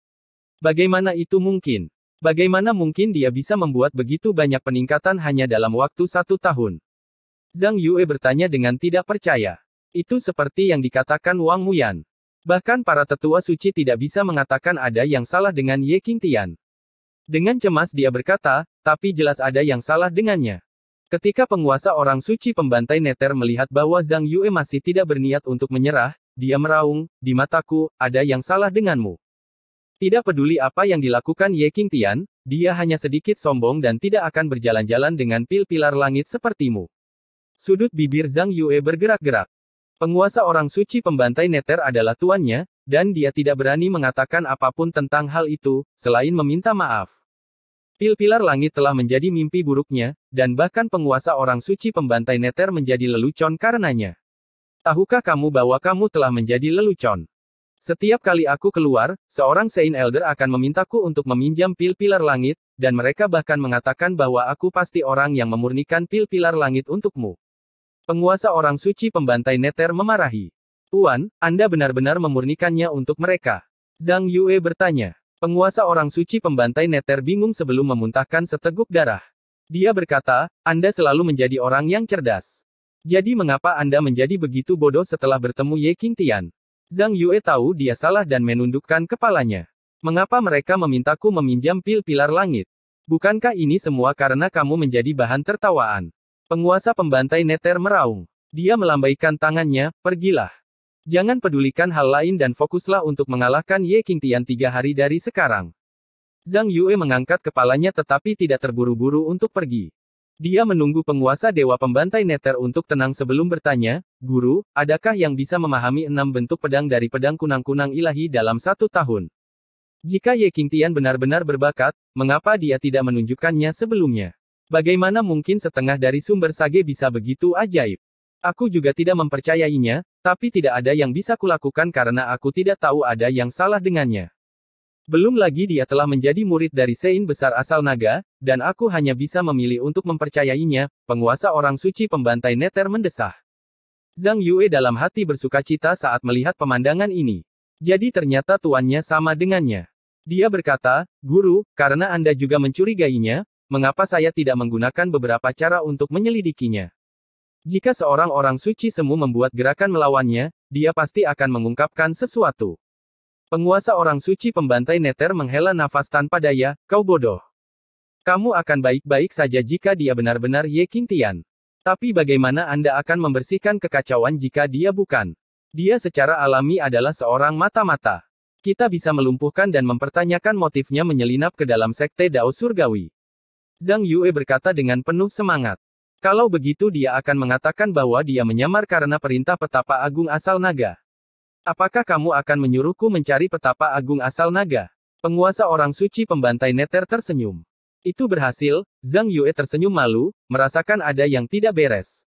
Bagaimana itu mungkin? Bagaimana mungkin dia bisa membuat begitu banyak peningkatan hanya dalam waktu 1 tahun? Zhang Yue bertanya dengan tidak percaya. Itu seperti yang dikatakan Wang Muyan. Bahkan para tetua suci tidak bisa mengatakan ada yang salah dengan Ye Qingtian. Dengan cemas dia berkata, tapi jelas ada yang salah dengannya. Ketika penguasa orang suci pembantai Nether melihat bahwa Zhang Yue masih tidak berniat untuk menyerah, dia meraung, di mataku, ada yang salah denganmu. Tidak peduli apa yang dilakukan Ye Qingtian, dia hanya sedikit sombong dan tidak akan berjalan-jalan dengan pil-pilar langit sepertimu. Sudut bibir Zhang Yue bergerak-gerak. Penguasa orang suci pembantai Nether adalah tuannya, dan dia tidak berani mengatakan apapun tentang hal itu, selain meminta maaf. Pil-pilar langit telah menjadi mimpi buruknya, dan bahkan penguasa orang suci pembantai Nether menjadi lelucon karenanya. Tahukah kamu bahwa kamu telah menjadi lelucon? Setiap kali aku keluar, seorang Saint Elder akan memintaku untuk meminjam pil-pilar langit, dan mereka bahkan mengatakan bahwa aku pasti orang yang memurnikan pil-pilar langit untukmu. Penguasa orang suci pembantai Nether memarahi. Tuan, Anda benar-benar memurnikannya untuk mereka? Zhang Yue bertanya. Penguasa orang suci pembantai Nether bingung sebelum memuntahkan seteguk darah. Dia berkata, Anda selalu menjadi orang yang cerdas. Jadi mengapa Anda menjadi begitu bodoh setelah bertemu Ye Qingtian? Zhang Yue tahu dia salah dan menundukkan kepalanya. Mengapa mereka memintaku meminjam pil-pilar langit? Bukankah ini semua karena kamu menjadi bahan tertawaan? Penguasa pembantai Nether meraung. Dia melambaikan tangannya, pergilah. Jangan pedulikan hal lain dan fokuslah untuk mengalahkan Ye Qingtian 3 hari dari sekarang. Zhang Yue mengangkat kepalanya tetapi tidak terburu-buru untuk pergi. Dia menunggu penguasa Dewa Pembantai Nether untuk tenang sebelum bertanya, Guru, adakah yang bisa memahami 6 bentuk pedang dari pedang kunang-kunang ilahi dalam 1 tahun? Jika Ye Qingtian benar-benar berbakat, mengapa dia tidak menunjukkannya sebelumnya? Bagaimana mungkin setengah dari sumber sage bisa begitu ajaib? Aku juga tidak mempercayainya, tapi tidak ada yang bisa kulakukan karena aku tidak tahu ada yang salah dengannya. Belum lagi dia telah menjadi murid dari Sein besar asal naga, dan aku hanya bisa memilih untuk mempercayainya, penguasa orang suci pembantai Nether mendesah. Zhang Yue dalam hati bersukacita saat melihat pemandangan ini. Jadi ternyata tuannya sama dengannya. Dia berkata, Guru, karena Anda juga mencurigainya, mengapa saya tidak menggunakan beberapa cara untuk menyelidikinya? Jika seorang orang suci semu membuat gerakan melawannya, dia pasti akan mengungkapkan sesuatu. Penguasa orang suci pembantai Nether menghela nafas tanpa daya, kau bodoh. Kamu akan baik-baik saja jika dia benar-benar Ye Qingtian. Tapi bagaimana Anda akan membersihkan kekacauan jika dia bukan? Dia secara alami adalah seorang mata-mata. Kita bisa melumpuhkan dan mempertanyakan motifnya menyelinap ke dalam sekte Dao Surgawi. Zhang Yue berkata dengan penuh semangat. Kalau begitu dia akan mengatakan bahwa dia menyamar karena perintah petapa agung asal naga. Apakah kamu akan menyuruhku mencari petapa agung asal naga? Penguasa orang suci pembantai Nether tersenyum. Itu berhasil, Zhang Yue tersenyum malu, merasakan ada yang tidak beres.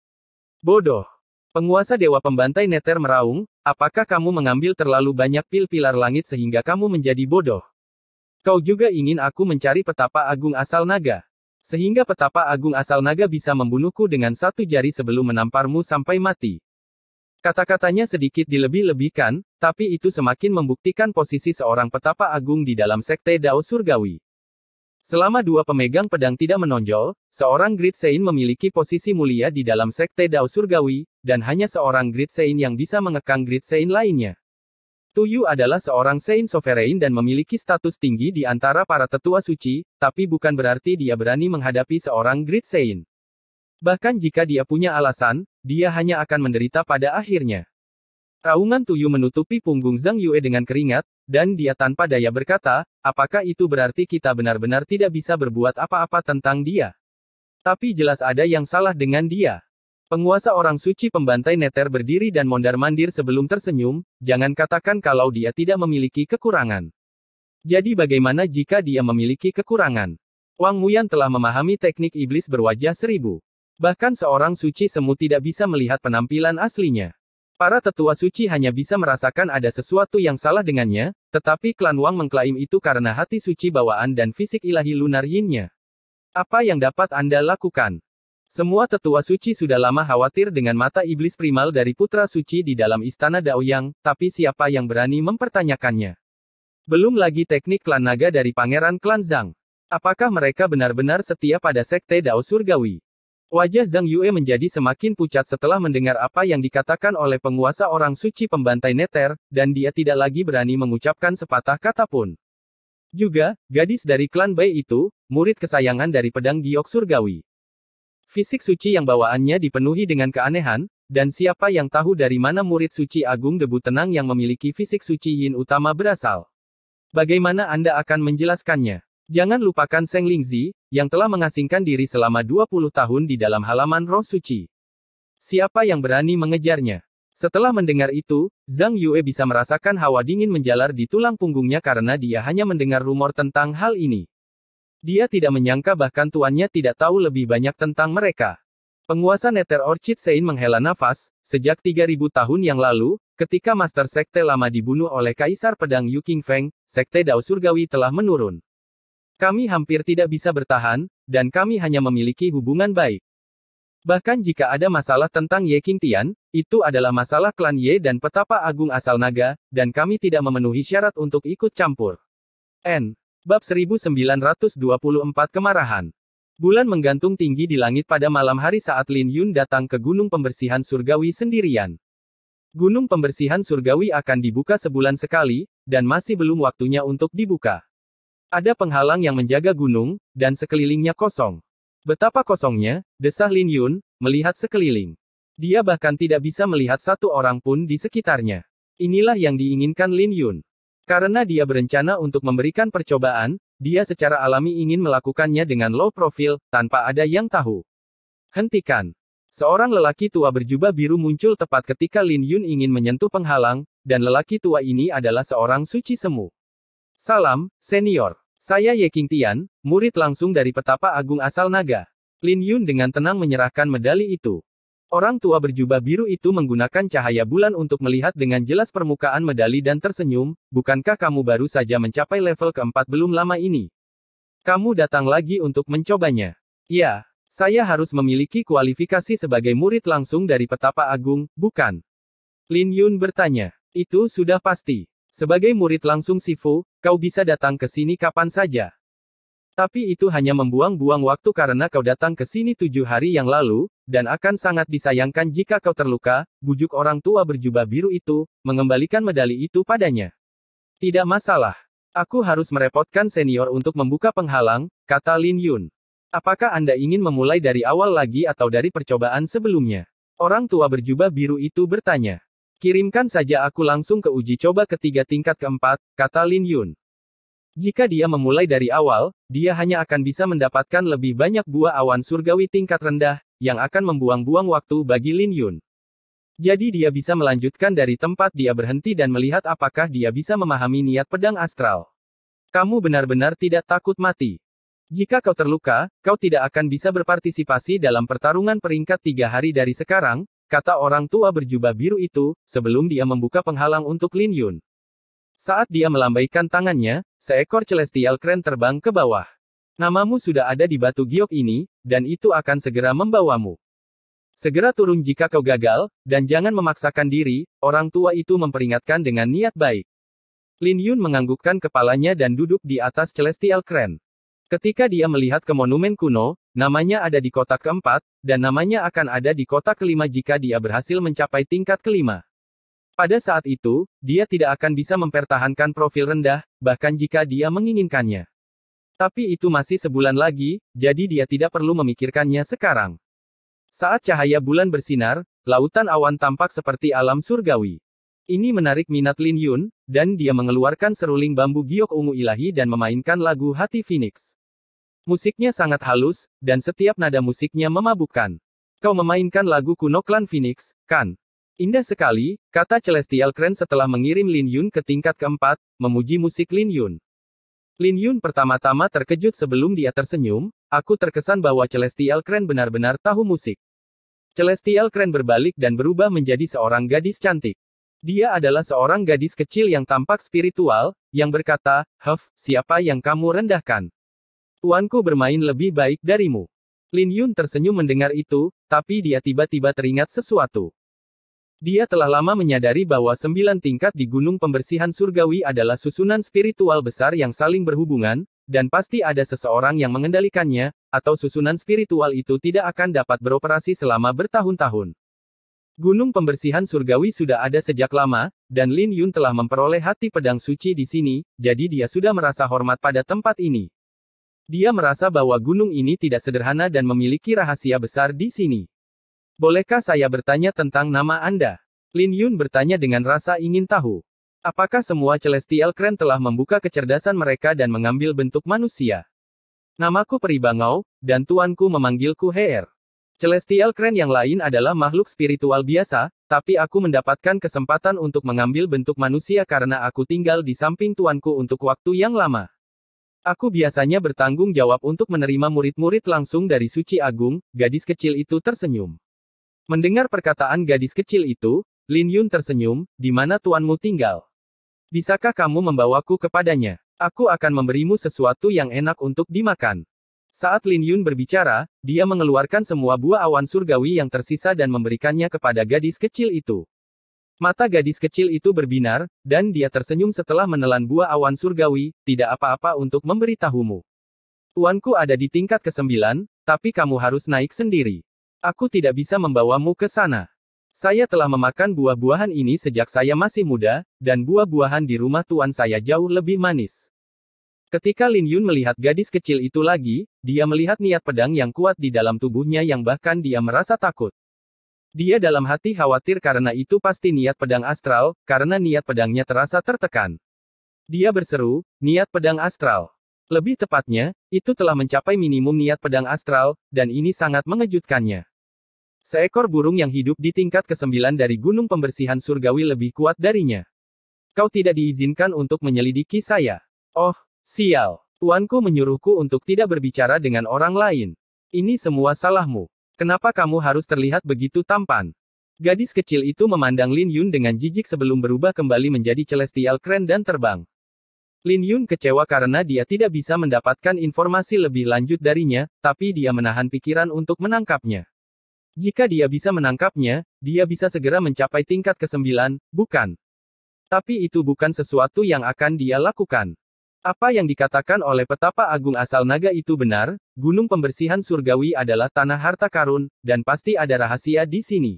Bodoh. Penguasa dewa pembantai Nether meraung, apakah kamu mengambil terlalu banyak pil pilar langit sehingga kamu menjadi bodoh? Kau juga ingin aku mencari petapa agung asal naga? Sehingga petapa agung asal naga bisa membunuhku dengan satu jari sebelum menamparmu sampai mati. Kata-katanya sedikit dilebih-lebihkan, tapi itu semakin membuktikan posisi seorang petapa agung di dalam sekte Dao Surgawi. Selama dua pemegang pedang tidak menonjol, seorang Great Sein memiliki posisi mulia di dalam sekte Dao Surgawi, dan hanya seorang Great Sein yang bisa mengekang Great Sein lainnya. Tuyu adalah seorang Sein Sovereign dan memiliki status tinggi di antara para tetua suci, tapi bukan berarti dia berani menghadapi seorang Great Sein. Bahkan jika dia punya alasan, dia hanya akan menderita pada akhirnya. Raungan Tuyu menutupi punggung Zhang Yue dengan keringat, dan dia tanpa daya berkata, apakah itu berarti kita benar-benar tidak bisa berbuat apa-apa tentang dia? Tapi jelas ada yang salah dengan dia. Penguasa orang suci pembantai Nether berdiri dan mondar-mandir sebelum tersenyum, jangan katakan kalau dia tidak memiliki kekurangan. Jadi bagaimana jika dia memiliki kekurangan? Wang Muyan telah memahami teknik iblis berwajah seribu. Bahkan seorang suci semu tidak bisa melihat penampilan aslinya. Para tetua suci hanya bisa merasakan ada sesuatu yang salah dengannya, tetapi klan Wang mengklaim itu karena hati suci bawaan dan fisik ilahi lunar yin-nya. Apa yang dapat Anda lakukan? Semua tetua suci sudah lama khawatir dengan mata iblis primal dari putra suci di dalam istana Daoyang, tapi siapa yang berani mempertanyakannya? Belum lagi teknik klan naga dari pangeran klan Zhang. Apakah mereka benar-benar setia pada sekte Dao Surgawi? Wajah Zhang Yue menjadi semakin pucat setelah mendengar apa yang dikatakan oleh penguasa orang suci pembantai Nether, dan dia tidak lagi berani mengucapkan sepatah kata pun. Juga, gadis dari klan Bai itu, murid kesayangan dari pedang giok surgawi. Fisik suci yang bawaannya dipenuhi dengan keanehan, dan siapa yang tahu dari mana murid suci agung debu tenang yang memiliki fisik suci yin utama berasal. Bagaimana Anda akan menjelaskannya? Jangan lupakan Seng Lingzi, yang telah mengasingkan diri selama 20 tahun di dalam halaman roh suci. Siapa yang berani mengejarnya? Setelah mendengar itu, Zhang Yue bisa merasakan hawa dingin menjalar di tulang punggungnya karena dia hanya mendengar rumor tentang hal ini. Dia tidak menyangka bahkan tuannya tidak tahu lebih banyak tentang mereka. Penguasa Nether Orchid Sein menghela nafas, sejak 3000 tahun yang lalu, ketika Master Sekte Lama dibunuh oleh Kaisar Pedang Yu Qingfeng, Sekte Dao Surgawi telah menurun. Kami hampir tidak bisa bertahan, dan kami hanya memiliki hubungan baik. Bahkan jika ada masalah tentang Ye Qingtian, itu adalah masalah klan Ye dan petapa agung asal naga, dan kami tidak memenuhi syarat untuk ikut campur. Bab 1924 Kemarahan. Bulan menggantung tinggi di langit pada malam hari saat Lin Yun datang ke Gunung Pembersihan Surgawi sendirian. Gunung Pembersihan Surgawi akan dibuka sebulan sekali, dan masih belum waktunya untuk dibuka. Ada penghalang yang menjaga gunung, dan sekelilingnya kosong. Betapa kosongnya, desah Lin Yun, melihat sekeliling. Dia bahkan tidak bisa melihat satu orang pun di sekitarnya. Inilah yang diinginkan Lin Yun. Karena dia berencana untuk memberikan percobaan, dia secara alami ingin melakukannya dengan low profile, tanpa ada yang tahu. Hentikan. Seorang lelaki tua berjubah biru muncul tepat ketika Lin Yun ingin menyentuh penghalang, dan lelaki tua ini adalah seorang suci semu. Salam, senior. Saya Ye Qingtian, murid langsung dari petapa agung asal naga. Lin Yun dengan tenang menyerahkan medali itu. Orang tua berjubah biru itu menggunakan cahaya bulan untuk melihat dengan jelas permukaan medali dan tersenyum, bukankah kamu baru saja mencapai level keempat belum lama ini? Kamu datang lagi untuk mencobanya. Ya, saya harus memiliki kualifikasi sebagai murid langsung dari Petapa Agung, bukan? Lin Yun bertanya. Itu sudah pasti. Sebagai murid langsung Sifu, kau bisa datang ke sini kapan saja. Tapi itu hanya membuang-buang waktu karena kau datang ke sini 7 hari yang lalu, dan akan sangat disayangkan jika kau terluka, bujuk orang tua berjubah biru itu, mengembalikan medali itu padanya. Tidak masalah. Aku harus merepotkan senior untuk membuka penghalang, kata Lin Yun. Apakah Anda ingin memulai dari awal lagi atau dari percobaan sebelumnya? Orang tua berjubah biru itu bertanya. Kirimkan saja aku langsung ke uji coba ketiga tingkat keempat, kata Lin Yun. Jika dia memulai dari awal, dia hanya akan bisa mendapatkan lebih banyak buah awan surgawi tingkat rendah, yang akan membuang-buang waktu bagi Lin Yun. Jadi dia bisa melanjutkan dari tempat dia berhenti dan melihat apakah dia bisa memahami niat pedang astral. Kamu benar-benar tidak takut mati. Jika kau terluka, kau tidak akan bisa berpartisipasi dalam pertarungan peringkat 3 hari dari sekarang, kata orang tua berjubah biru itu, sebelum dia membuka penghalang untuk Lin Yun. Saat dia melambaikan tangannya, seekor Celestial Crane terbang ke bawah. Namamu sudah ada di batu giok ini, dan itu akan segera membawamu. Segera turun jika kau gagal, dan jangan memaksakan diri, orang tua itu memperingatkan dengan niat baik. Lin Yun menganggukkan kepalanya dan duduk di atas Celestial Crane. Ketika dia melihat ke monumen kuno, namanya ada di kotak keempat, dan namanya akan ada di kotak kelima jika dia berhasil mencapai tingkat kelima. Pada saat itu, dia tidak akan bisa mempertahankan profil rendah, bahkan jika dia menginginkannya. Tapi itu masih sebulan lagi, jadi dia tidak perlu memikirkannya sekarang. Saat cahaya bulan bersinar, lautan awan tampak seperti alam surgawi. Ini menarik minat Lin Yun, dan dia mengeluarkan seruling bambu giok ungu ilahi dan memainkan lagu Hati Phoenix. Musiknya sangat halus, dan setiap nada musiknya memabukkan. Kau memainkan lagu kuno klan Phoenix, kan? Indah sekali, kata Celestial Crane setelah mengirim Lin Yun ke tingkat keempat, memuji musik Lin Yun. Lin Yun pertama-tama terkejut sebelum dia tersenyum, aku terkesan bahwa Celestial Crane benar-benar tahu musik. Celestial Crane berbalik dan berubah menjadi seorang gadis cantik. Dia adalah seorang gadis kecil yang tampak spiritual, yang berkata, "Huff, siapa yang kamu rendahkan? Tuanku bermain lebih baik darimu." Lin Yun tersenyum mendengar itu, tapi dia tiba-tiba teringat sesuatu. Dia telah lama menyadari bahwa 9 tingkat di Gunung Pembersihan Surgawi adalah susunan spiritual besar yang saling berhubungan, dan pasti ada seseorang yang mengendalikannya, atau susunan spiritual itu tidak akan dapat beroperasi selama bertahun-tahun. Gunung Pembersihan Surgawi sudah ada sejak lama, dan Lin Yun telah memperoleh hati pedang suci di sini, jadi dia sudah merasa hormat pada tempat ini. Dia merasa bahwa gunung ini tidak sederhana dan memiliki rahasia besar di sini. Bolehkah saya bertanya tentang nama Anda? Lin Yun bertanya dengan rasa ingin tahu. Apakah semua Celestial Crane telah membuka kecerdasan mereka dan mengambil bentuk manusia? Namaku Peri Bangau, dan tuanku memanggilku Heer. Celestial Crane yang lain adalah makhluk spiritual biasa, tapi aku mendapatkan kesempatan untuk mengambil bentuk manusia karena aku tinggal di samping tuanku untuk waktu yang lama. Aku biasanya bertanggung jawab untuk menerima murid-murid langsung dari Suci Agung, gadis kecil itu tersenyum. Mendengar perkataan gadis kecil itu, Lin Yun tersenyum, di mana tuanmu tinggal? Bisakah kamu membawaku kepadanya? Aku akan memberimu sesuatu yang enak untuk dimakan. Saat Lin Yun berbicara, dia mengeluarkan semua buah awan surgawi yang tersisa dan memberikannya kepada gadis kecil itu. Mata gadis kecil itu berbinar, dan dia tersenyum setelah menelan buah awan surgawi, tidak apa-apa untuk memberitahumu. Tuanku ada di tingkat ke-9, tapi kamu harus naik sendiri. Aku tidak bisa membawamu ke sana. Saya telah memakan buah-buahan ini sejak saya masih muda, dan buah-buahan di rumah tuan saya jauh lebih manis. Ketika Lin Yun melihat gadis kecil itu lagi, dia melihat niat pedang yang kuat di dalam tubuhnya yang bahkan dia merasa takut. Dia dalam hati khawatir karena itu pasti niat pedang astral, karena niat pedangnya terasa tertekan. Dia berseru, niat pedang astral. Lebih tepatnya, itu telah mencapai minimum niat pedang astral, dan ini sangat mengejutkannya. Seekor burung yang hidup di tingkat ke-9 dari Gunung Pembersihan Surgawi lebih kuat darinya. Kau tidak diizinkan untuk menyelidiki saya. Oh, sial. Tuanku menyuruhku untuk tidak berbicara dengan orang lain. Ini semua salahmu. Kenapa kamu harus terlihat begitu tampan? Gadis kecil itu memandang Lin Yun dengan jijik sebelum berubah kembali menjadi celestial keren dan terbang. Lin Yun kecewa karena dia tidak bisa mendapatkan informasi lebih lanjut darinya, tapi dia menahan pikiran untuk menangkapnya. Jika dia bisa menangkapnya, dia bisa segera mencapai tingkat ke-9, bukan? Tapi itu bukan sesuatu yang akan dia lakukan. Apa yang dikatakan oleh petapa agung asal naga itu benar, gunung pembersihan surgawi adalah tanah harta karun, dan pasti ada rahasia di sini.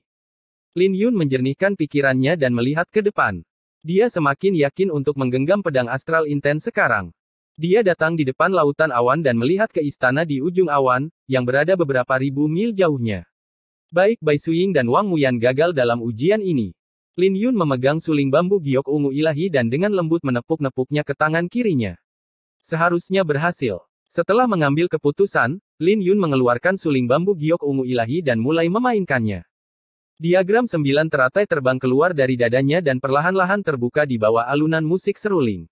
Lin Yun menjernihkan pikirannya dan melihat ke depan. Dia semakin yakin untuk menggenggam pedang astral intens sekarang. Dia datang di depan lautan awan dan melihat ke istana di ujung awan, yang berada beberapa ribu mil jauhnya. Baik Bai Suying dan Wang Muyan gagal dalam ujian ini. Lin Yun memegang suling bambu giok ungu ilahi dan dengan lembut menepuk-nepuknya ke tangan kirinya. Seharusnya berhasil. Setelah mengambil keputusan, Lin Yun mengeluarkan suling bambu giok ungu ilahi dan mulai memainkannya. Diagram 9 teratai terbang keluar dari dadanya dan perlahan-lahan terbuka di bawah alunan musik seruling.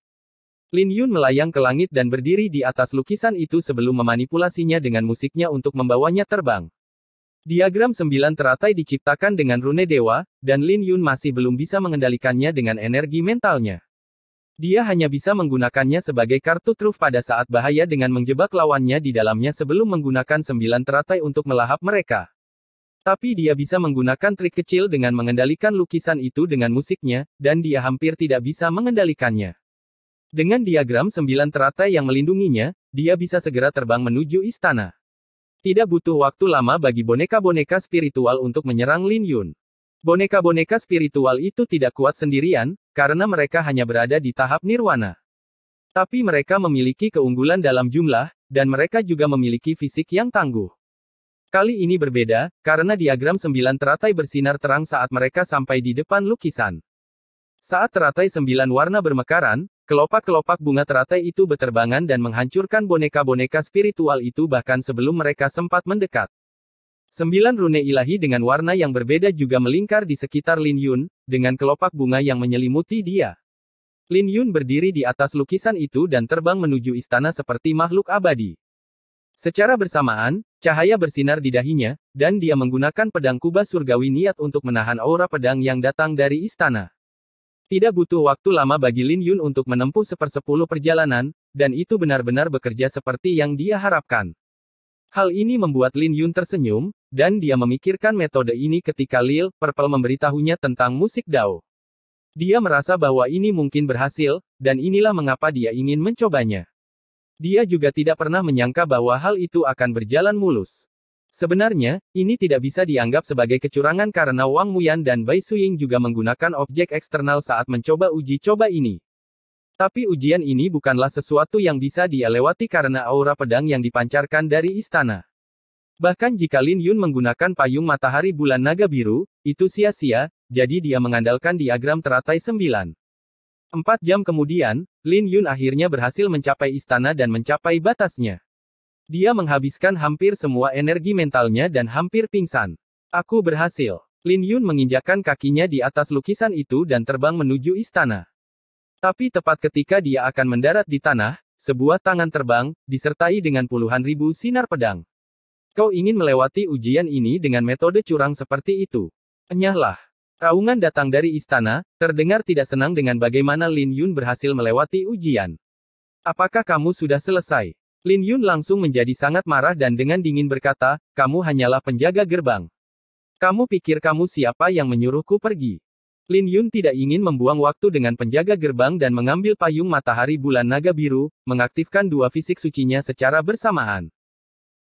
Lin Yun melayang ke langit dan berdiri di atas lukisan itu sebelum memanipulasinya dengan musiknya untuk membawanya terbang. Diagram 9 teratai diciptakan dengan rune dewa, dan Lin Yun masih belum bisa mengendalikannya dengan energi mentalnya. Dia hanya bisa menggunakannya sebagai kartu truf pada saat bahaya dengan menjebak lawannya di dalamnya sebelum menggunakan 9 teratai untuk melahap mereka. Tapi dia bisa menggunakan trik kecil dengan mengendalikan lukisan itu dengan musiknya, dan dia hampir tidak bisa mengendalikannya. Dengan diagram 9 teratai yang melindunginya, dia bisa segera terbang menuju istana. Tidak butuh waktu lama bagi boneka-boneka spiritual untuk menyerang Lin Yun. Boneka-boneka spiritual itu tidak kuat sendirian, karena mereka hanya berada di tahap nirwana. Tapi mereka memiliki keunggulan dalam jumlah, dan mereka juga memiliki fisik yang tangguh. Kali ini berbeda, karena diagram 9 teratai bersinar terang saat mereka sampai di depan lukisan. Saat teratai 9 warna bermekaran, kelopak-kelopak bunga teratai itu beterbangan dan menghancurkan boneka-boneka spiritual itu bahkan sebelum mereka sempat mendekat. 9 rune ilahi dengan warna yang berbeda juga melingkar di sekitar Lin Yun, dengan kelopak bunga yang menyelimuti dia. Lin Yun berdiri di atas lukisan itu dan terbang menuju istana seperti makhluk abadi. Secara bersamaan, cahaya bersinar di dahinya, dan dia menggunakan pedang kubah surgawi niat untuk menahan aura pedang yang datang dari istana. Tidak butuh waktu lama bagi Lin Yun untuk menempuh 1/10 perjalanan, dan itu benar-benar bekerja seperti yang dia harapkan. Hal ini membuat Lin Yun tersenyum, dan dia memikirkan metode ini ketika Lil Purple memberitahunya tentang musik Dao. Dia merasa bahwa ini mungkin berhasil, dan inilah mengapa dia ingin mencobanya. Dia juga tidak pernah menyangka bahwa hal itu akan berjalan mulus. Sebenarnya, ini tidak bisa dianggap sebagai kecurangan karena Wang Muyan dan Bai Suying juga menggunakan objek eksternal saat mencoba uji coba ini. Tapi ujian ini bukanlah sesuatu yang bisa dia lewati karena aura pedang yang dipancarkan dari istana. Bahkan jika Lin Yun menggunakan payung matahari bulan naga biru, itu sia-sia, jadi dia mengandalkan diagram teratai 9. 4 jam kemudian, Lin Yun akhirnya berhasil mencapai istana dan mencapai batasnya. Dia menghabiskan hampir semua energi mentalnya dan hampir pingsan. Aku berhasil. Lin Yun menginjakkan kakinya di atas lukisan itu dan terbang menuju istana. Tapi tepat ketika dia akan mendarat di tanah, sebuah tangan terbang, disertai dengan puluhan ribu sinar pedang. Kau ingin melewati ujian ini dengan metode curang seperti itu? Enyahlah. Raungan datang dari istana, terdengar tidak senang dengan bagaimana Lin Yun berhasil melewati ujian. Apakah kamu sudah selesai? Lin Yun langsung menjadi sangat marah dan dengan dingin berkata, kamu hanyalah penjaga gerbang. Kamu pikir kamu siapa yang menyuruhku pergi? Lin Yun tidak ingin membuang waktu dengan penjaga gerbang dan mengambil payung matahari bulan naga biru, mengaktifkan dua fisik sucinya secara bersamaan.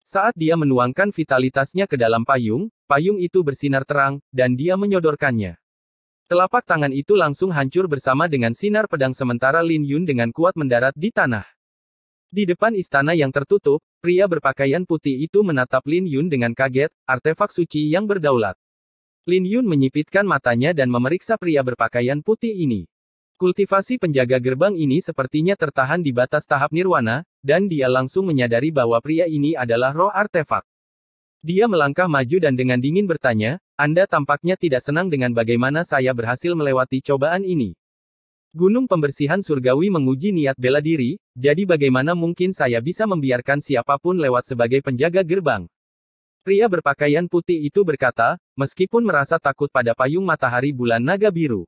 Saat dia menuangkan vitalitasnya ke dalam payung, payung itu bersinar terang, dan dia menyodorkannya. Telapak tangan itu langsung hancur bersama dengan sinar pedang sementara Lin Yun dengan kuat mendarat di tanah. Di depan istana yang tertutup, pria berpakaian putih itu menatap Lin Yun dengan kaget, artefak suci yang berdaulat. Lin Yun menyipitkan matanya dan memeriksa pria berpakaian putih ini. Kultivasi penjaga gerbang ini sepertinya tertahan di batas tahap nirwana, dan dia langsung menyadari bahwa pria ini adalah roh artefak. Dia melangkah maju dan dengan dingin bertanya, Anda tampaknya tidak senang dengan bagaimana saya berhasil melewati cobaan ini. Gunung pembersihan surgawi menguji niat bela diri, jadi bagaimana mungkin saya bisa membiarkan siapapun lewat sebagai penjaga gerbang? Pria berpakaian putih itu berkata, meskipun merasa takut pada payung matahari bulan naga biru.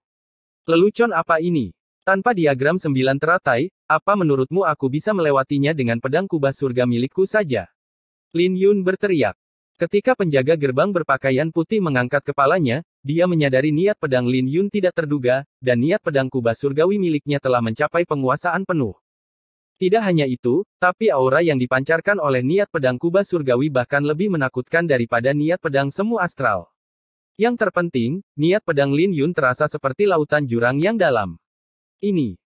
Lelucon apa ini? Tanpa diagram 9 teratai, apa menurutmu aku bisa melewatinya dengan pedang kubah surga milikku saja? Lin Yun berteriak. Ketika penjaga gerbang berpakaian putih mengangkat kepalanya, dia menyadari niat pedang Lin Yun tidak terduga, dan niat pedang kubah surgawi miliknya telah mencapai penguasaan penuh. Tidak hanya itu, tapi aura yang dipancarkan oleh niat pedang kubah surgawi bahkan lebih menakutkan daripada niat pedang semu astral. Yang terpenting, niat pedang Lin Yun terasa seperti lautan jurang yang dalam.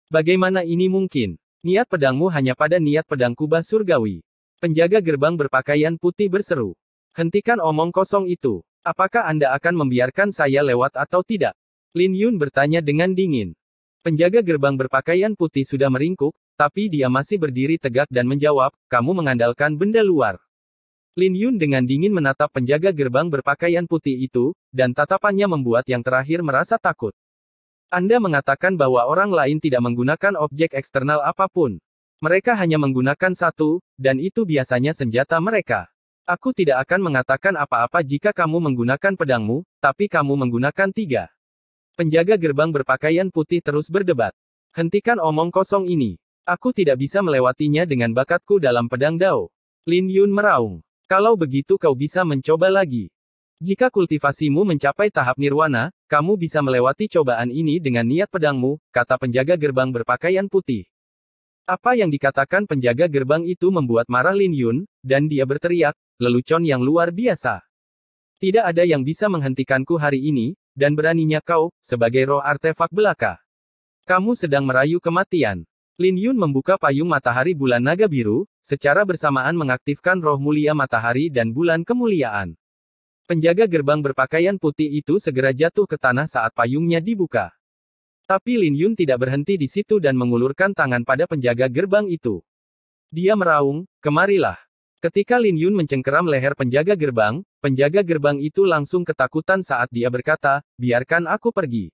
Bagaimana ini mungkin? Niat pedangmu hanya pada niat pedang kubah surgawi. Penjaga gerbang berpakaian putih berseru. Hentikan omong kosong itu. Apakah Anda akan membiarkan saya lewat atau tidak? Lin Yun bertanya dengan dingin. Penjaga gerbang berpakaian putih sudah meringkuk, tapi dia masih berdiri tegak dan menjawab, kamu mengandalkan benda luar. Lin Yun dengan dingin menatap penjaga gerbang berpakaian putih itu, dan tatapannya membuat yang terakhir merasa takut. Anda mengatakan bahwa orang lain tidak menggunakan objek eksternal apapun. Mereka hanya menggunakan satu, dan itu biasanya senjata mereka. Aku tidak akan mengatakan apa-apa jika kamu menggunakan pedangmu, tapi kamu menggunakan 3. Penjaga gerbang berpakaian putih terus berdebat. Hentikan omong kosong ini. Aku tidak bisa melewatinya dengan bakatku dalam pedang Dao. Lin Yun meraung. Kalau begitu kau bisa mencoba lagi. Jika kultivasimu mencapai tahap nirwana, kamu bisa melewati cobaan ini dengan niat pedangmu, kata penjaga gerbang berpakaian putih. Apa yang dikatakan penjaga gerbang itu membuat marah Lin Yun, dan dia berteriak, lelucon yang luar biasa. Tidak ada yang bisa menghentikanku hari ini, dan beraninya kau, sebagai roh artefak belaka. Kamu sedang merayu kematian. Lin Yun membuka payung matahari bulan naga biru, secara bersamaan mengaktifkan roh mulia matahari dan bulan kemuliaan. Penjaga gerbang berpakaian putih itu segera jatuh ke tanah saat payungnya dibuka. Tapi Lin Yun tidak berhenti di situ dan mengulurkan tangan pada penjaga gerbang itu. Dia meraung, kemarilah. Ketika Lin Yun mencengkeram leher penjaga gerbang itu langsung ketakutan saat dia berkata, biarkan aku pergi.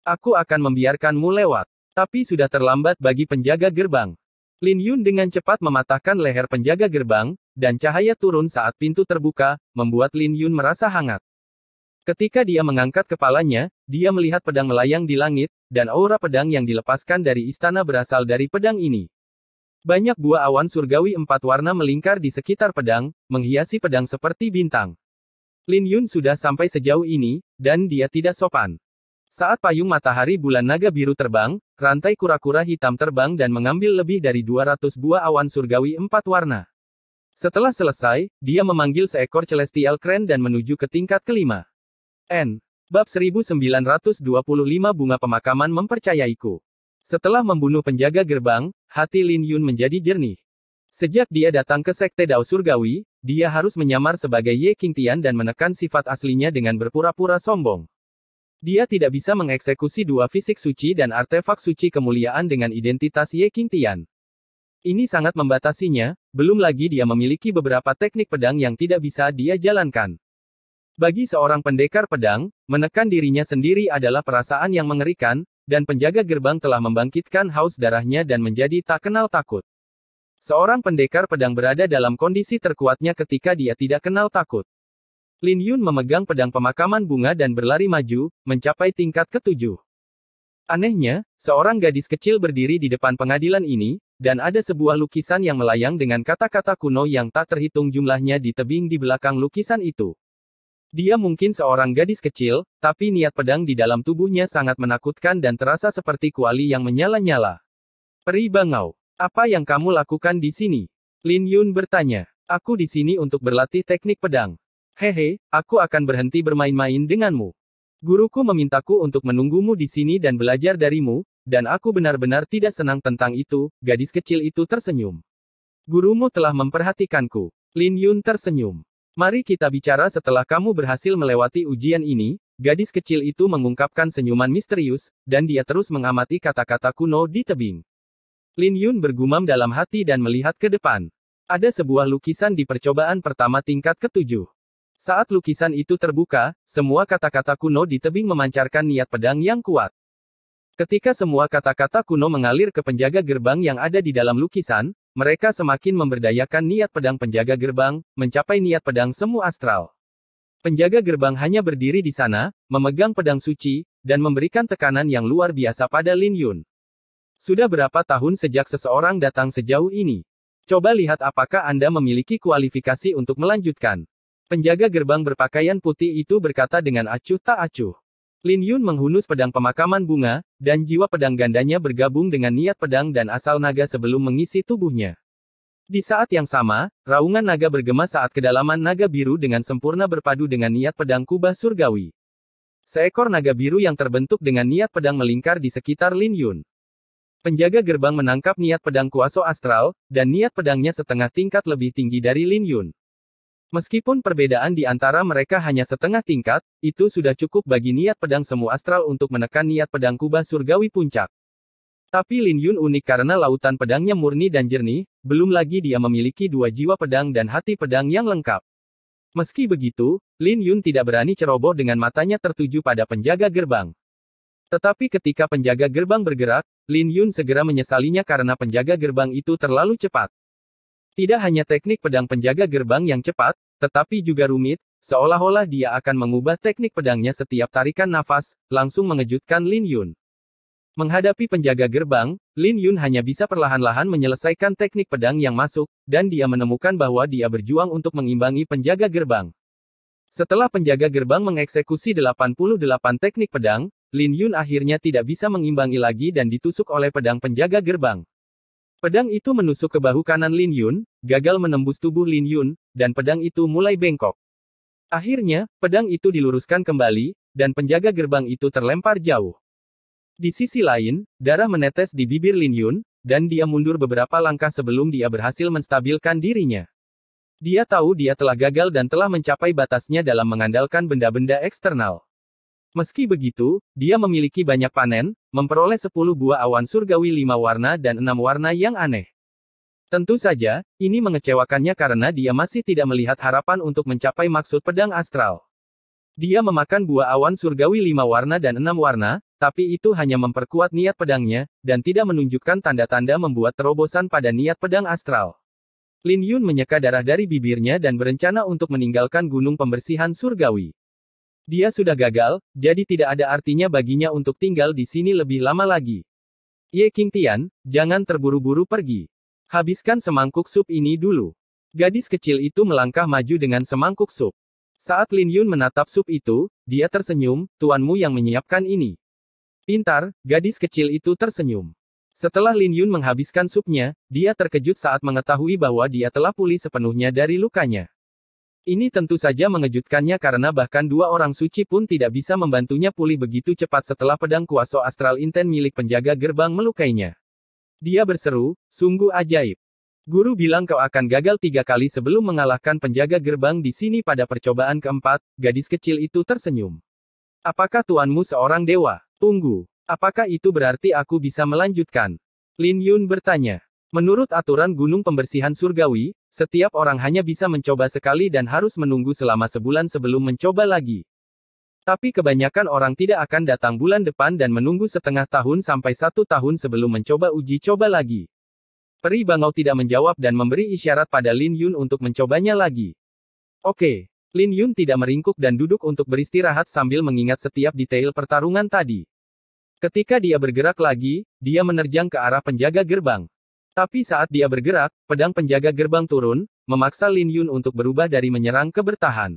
Aku akan membiarkanmu lewat. Tapi sudah terlambat bagi penjaga gerbang. Lin Yun dengan cepat mematahkan leher penjaga gerbang, dan cahaya turun saat pintu terbuka, membuat Lin Yun merasa hangat. Ketika dia mengangkat kepalanya, dia melihat pedang melayang di langit, dan aura pedang yang dilepaskan dari istana berasal dari pedang ini. Banyak buah awan surgawi 4 warna melingkar di sekitar pedang, menghiasi pedang seperti bintang. Lin Yun sudah sampai sejauh ini, dan dia tidak sopan. Saat payung matahari bulan naga biru terbang, rantai kura-kura hitam terbang dan mengambil lebih dari 200 buah awan surgawi 4 warna. Setelah selesai, dia memanggil seekor celestial crane dan menuju ke tingkat kelima. Bab 1925 Bunga Pemakaman Mempercayaiku. Setelah membunuh penjaga gerbang, hati Lin Yun menjadi jernih. Sejak dia datang ke Sekte Dao Surgawi, dia harus menyamar sebagai Ye Qingtian dan menekan sifat aslinya dengan berpura-pura sombong. Dia tidak bisa mengeksekusi 2 fisik suci dan artefak suci kemuliaan dengan identitas Ye Qingtian. Ini sangat membatasinya, belum lagi dia memiliki beberapa teknik pedang yang tidak bisa dia jalankan. Bagi seorang pendekar pedang, menekan dirinya sendiri adalah perasaan yang mengerikan, dan penjaga gerbang telah membangkitkan haus darahnya dan menjadi tak kenal takut. Seorang pendekar pedang berada dalam kondisi terkuatnya ketika dia tidak kenal takut. Lin Yun memegang pedang pemakaman bunga dan berlari maju, mencapai tingkat ke-7. Anehnya, seorang gadis kecil berdiri di depan pengadilan ini, dan ada sebuah lukisan yang melayang dengan kata-kata kuno yang tak terhitung jumlahnya di tebing di belakang lukisan itu. Dia mungkin seorang gadis kecil, tapi niat pedang di dalam tubuhnya sangat menakutkan dan terasa seperti kuali yang menyala-nyala. Peri bangau, apa yang kamu lakukan di sini? Lin Yun bertanya. Aku di sini untuk berlatih teknik pedang. Hehe, aku akan berhenti bermain-main denganmu. Guruku memintaku untuk menunggumu di sini dan belajar darimu, dan aku benar-benar tidak senang tentang itu. Gadis kecil itu tersenyum. Gurumu telah memperhatikanku. Lin Yun tersenyum. Mari kita bicara setelah kamu berhasil melewati ujian ini. Gadis kecil itu mengungkapkan senyuman misterius, dan dia terus mengamati kata-kata kuno di tebing. Lin Yun bergumam dalam hati dan melihat ke depan. Ada sebuah lukisan di percobaan pertama tingkat ke-7. Saat lukisan itu terbuka, semua kata-kata kuno di tebing memancarkan niat pedang yang kuat. Ketika semua kata-kata kuno mengalir ke penjaga gerbang yang ada di dalam lukisan, mereka semakin memberdayakan niat pedang penjaga gerbang, mencapai niat pedang semu astral. Penjaga gerbang hanya berdiri di sana, memegang pedang suci, dan memberikan tekanan yang luar biasa pada Lin Yun. Sudah berapa tahun sejak seseorang datang sejauh ini? Coba lihat apakah Anda memiliki kualifikasi untuk melanjutkan. Penjaga gerbang berpakaian putih itu berkata dengan acuh tak acuh. Lin Yun menghunus pedang pemakaman bunga, dan jiwa pedang gandanya bergabung dengan niat pedang dan asal naga sebelum mengisi tubuhnya. Di saat yang sama, raungan naga bergema saat kedalaman naga biru dengan sempurna berpadu dengan niat pedang kubah surgawi. Seekor naga biru yang terbentuk dengan niat pedang melingkar di sekitar Lin Yun. Penjaga gerbang menangkap niat pedang kuaso astral, dan niat pedangnya setengah tingkat lebih tinggi dari Lin Yun. Meskipun perbedaan di antara mereka hanya setengah tingkat, itu sudah cukup bagi niat pedang semu astral untuk menekan niat pedang kubah surgawi puncak. Tapi Lin Yun unik karena lautan pedangnya murni dan jernih, belum lagi dia memiliki dua jiwa pedang dan hati pedang yang lengkap. Meski begitu, Lin Yun tidak berani ceroboh dengan matanya tertuju pada penjaga gerbang. Tetapi ketika penjaga gerbang bergerak, Lin Yun segera menyesalinya karena penjaga gerbang itu terlalu cepat. Tidak hanya teknik pedang penjaga gerbang yang cepat, tetapi juga rumit, seolah-olah dia akan mengubah teknik pedangnya setiap tarikan nafas, langsung mengejutkan Lin Yun. Menghadapi penjaga gerbang, Lin Yun hanya bisa perlahan-lahan menyelesaikan teknik pedang yang masuk, dan dia menemukan bahwa dia berjuang untuk mengimbangi penjaga gerbang. Setelah penjaga gerbang mengeksekusi 88 teknik pedang, Lin Yun akhirnya tidak bisa mengimbangi lagi dan ditusuk oleh pedang penjaga gerbang. Pedang itu menusuk ke bahu kanan Lin Yun, gagal menembus tubuh Lin Yun, dan pedang itu mulai bengkok. Akhirnya, pedang itu diluruskan kembali, dan penjaga gerbang itu terlempar jauh. Di sisi lain, darah menetes di bibir Lin Yun, dan dia mundur beberapa langkah sebelum dia berhasil menstabilkan dirinya. Dia tahu dia telah gagal dan telah mencapai batasnya dalam mengandalkan benda-benda eksternal. Meski begitu, dia memiliki banyak panen, memperoleh 10 buah awan surgawi 5 warna dan 6 warna yang aneh. Tentu saja, ini mengecewakannya karena dia masih tidak melihat harapan untuk mencapai maksud pedang astral. Dia memakan buah awan surgawi 5 warna dan 6 warna, tapi itu hanya memperkuat niat pedangnya, dan tidak menunjukkan tanda-tanda membuat terobosan pada niat pedang astral. Lin Yun menyeka darah dari bibirnya dan berencana untuk meninggalkan gunung pembersihan surgawi. Dia sudah gagal, jadi tidak ada artinya baginya untuk tinggal di sini lebih lama lagi. Ye Qingtian, jangan terburu-buru pergi. Habiskan semangkuk sup ini dulu. Gadis kecil itu melangkah maju dengan semangkuk sup. Saat Lin Yun menatap sup itu, dia tersenyum, tuanmu yang menyiapkan ini. Pintar, gadis kecil itu tersenyum. Setelah Lin Yun menghabiskan supnya, dia terkejut saat mengetahui bahwa dia telah pulih sepenuhnya dari lukanya. Ini tentu saja mengejutkannya karena bahkan dua orang suci pun tidak bisa membantunya pulih begitu cepat setelah pedang kuaso astral inten milik penjaga gerbang melukainya. Dia berseru, sungguh ajaib. Guru bilang kau akan gagal 3 kali sebelum mengalahkan penjaga gerbang di sini pada percobaan keempat. Gadis kecil itu tersenyum. Apakah tuanmu seorang dewa? Tunggu. Apakah itu berarti aku bisa melanjutkan? Lin Yun bertanya. Menurut aturan gunung pembersihan surgawi, setiap orang hanya bisa mencoba sekali dan harus menunggu selama sebulan sebelum mencoba lagi. Tapi kebanyakan orang tidak akan datang bulan depan dan menunggu setengah tahun sampai 1 tahun sebelum mencoba uji coba lagi. Peri bangau tidak menjawab dan memberi isyarat pada Lin Yun untuk mencobanya lagi. Oke. Lin Yun tidak meringkuk dan duduk untuk beristirahat sambil mengingat setiap detail pertarungan tadi. Ketika dia bergerak lagi, dia menerjang ke arah penjaga gerbang. Tapi saat dia bergerak, pedang penjaga gerbang turun, memaksa Lin Yun untuk berubah dari menyerang ke bertahan.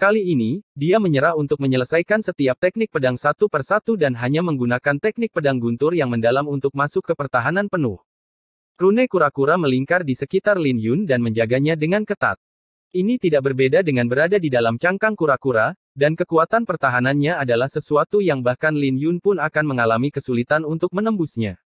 Kali ini, dia menyerah untuk menyelesaikan setiap teknik pedang satu persatu dan hanya menggunakan teknik pedang guntur yang mendalam untuk masuk ke pertahanan penuh. Rune kura-kura melingkar di sekitar Lin Yun dan menjaganya dengan ketat. Ini tidak berbeda dengan berada di dalam cangkang kura-kura, dan kekuatan pertahanannya adalah sesuatu yang bahkan Lin Yun pun akan mengalami kesulitan untuk menembusnya.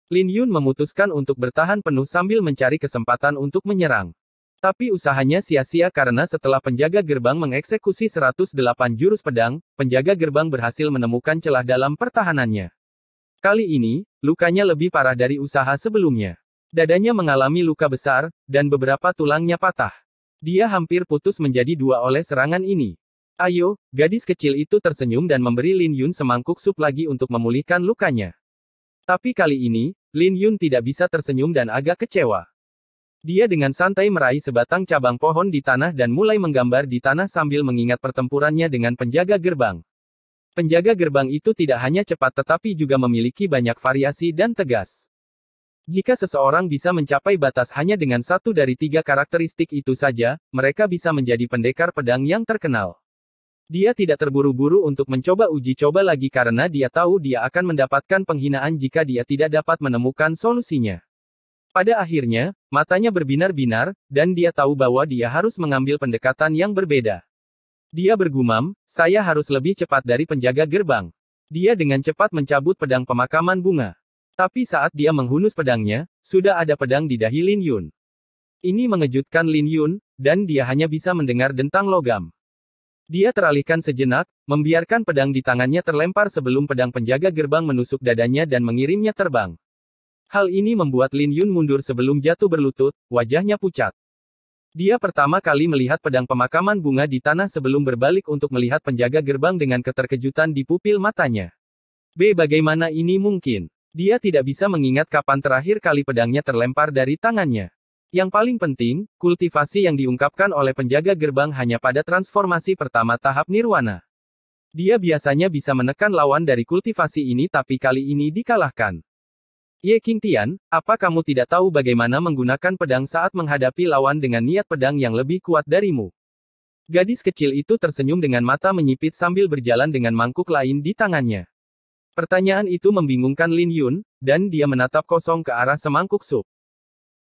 Lin Yun memutuskan untuk bertahan penuh sambil mencari kesempatan untuk menyerang. Tapi usahanya sia-sia karena setelah penjaga gerbang mengeksekusi 108 jurus pedang, penjaga gerbang berhasil menemukan celah dalam pertahanannya. Kali ini, lukanya lebih parah dari usaha sebelumnya. Dadanya mengalami luka besar, dan beberapa tulangnya patah. Dia hampir putus menjadi 2 oleh serangan ini. Ayo, gadis kecil itu tersenyum dan memberi Lin Yun semangkuk sup lagi untuk memulihkan lukanya. Tapi kali ini, Lin Yun tidak bisa tersenyum dan agak kecewa. Dia dengan santai meraih sebatang cabang pohon di tanah dan mulai menggambar di tanah sambil mengingat pertempurannya dengan penjaga gerbang. Penjaga gerbang itu tidak hanya cepat tetapi juga memiliki banyak variasi dan tegas. Jika seseorang bisa mencapai batas hanya dengan satu dari tiga karakteristik itu saja, mereka bisa menjadi pendekar pedang yang terkenal. Dia tidak terburu-buru untuk mencoba uji coba lagi karena dia tahu dia akan mendapatkan penghinaan jika dia tidak dapat menemukan solusinya. Pada akhirnya, matanya berbinar-binar, dan dia tahu bahwa dia harus mengambil pendekatan yang berbeda. Dia bergumam, saya harus lebih cepat dari penjaga gerbang. Dia dengan cepat mencabut pedang pemakaman bunga. Tapi saat dia menghunus pedangnya, sudah ada pedang di dahi Lin Yun. Ini mengejutkan Lin Yun, dan dia hanya bisa mendengar dentang logam. Dia teralihkan sejenak, membiarkan pedang di tangannya terlempar sebelum pedang penjaga gerbang menusuk dadanya dan mengirimnya terbang. Hal ini membuat Lin Yun mundur sebelum jatuh berlutut, wajahnya pucat. Dia pertama kali melihat pedang pemakaman bunga di tanah sebelum berbalik untuk melihat penjaga gerbang dengan keterkejutan di pupil matanya. Bagaimana ini mungkin? Dia tidak bisa mengingat kapan terakhir kali pedangnya terlempar dari tangannya. Yang paling penting, kultivasi yang diungkapkan oleh penjaga gerbang hanya pada transformasi pertama tahap nirwana. Dia biasanya bisa menekan lawan dari kultivasi ini tapi kali ini dikalahkan. Ye Qingtian, apa kamu tidak tahu bagaimana menggunakan pedang saat menghadapi lawan dengan niat pedang yang lebih kuat darimu? Gadis kecil itu tersenyum dengan mata menyipit sambil berjalan dengan mangkuk lain di tangannya. Pertanyaan itu membingungkan Lin Yun, dan dia menatap kosong ke arah semangkuk sup.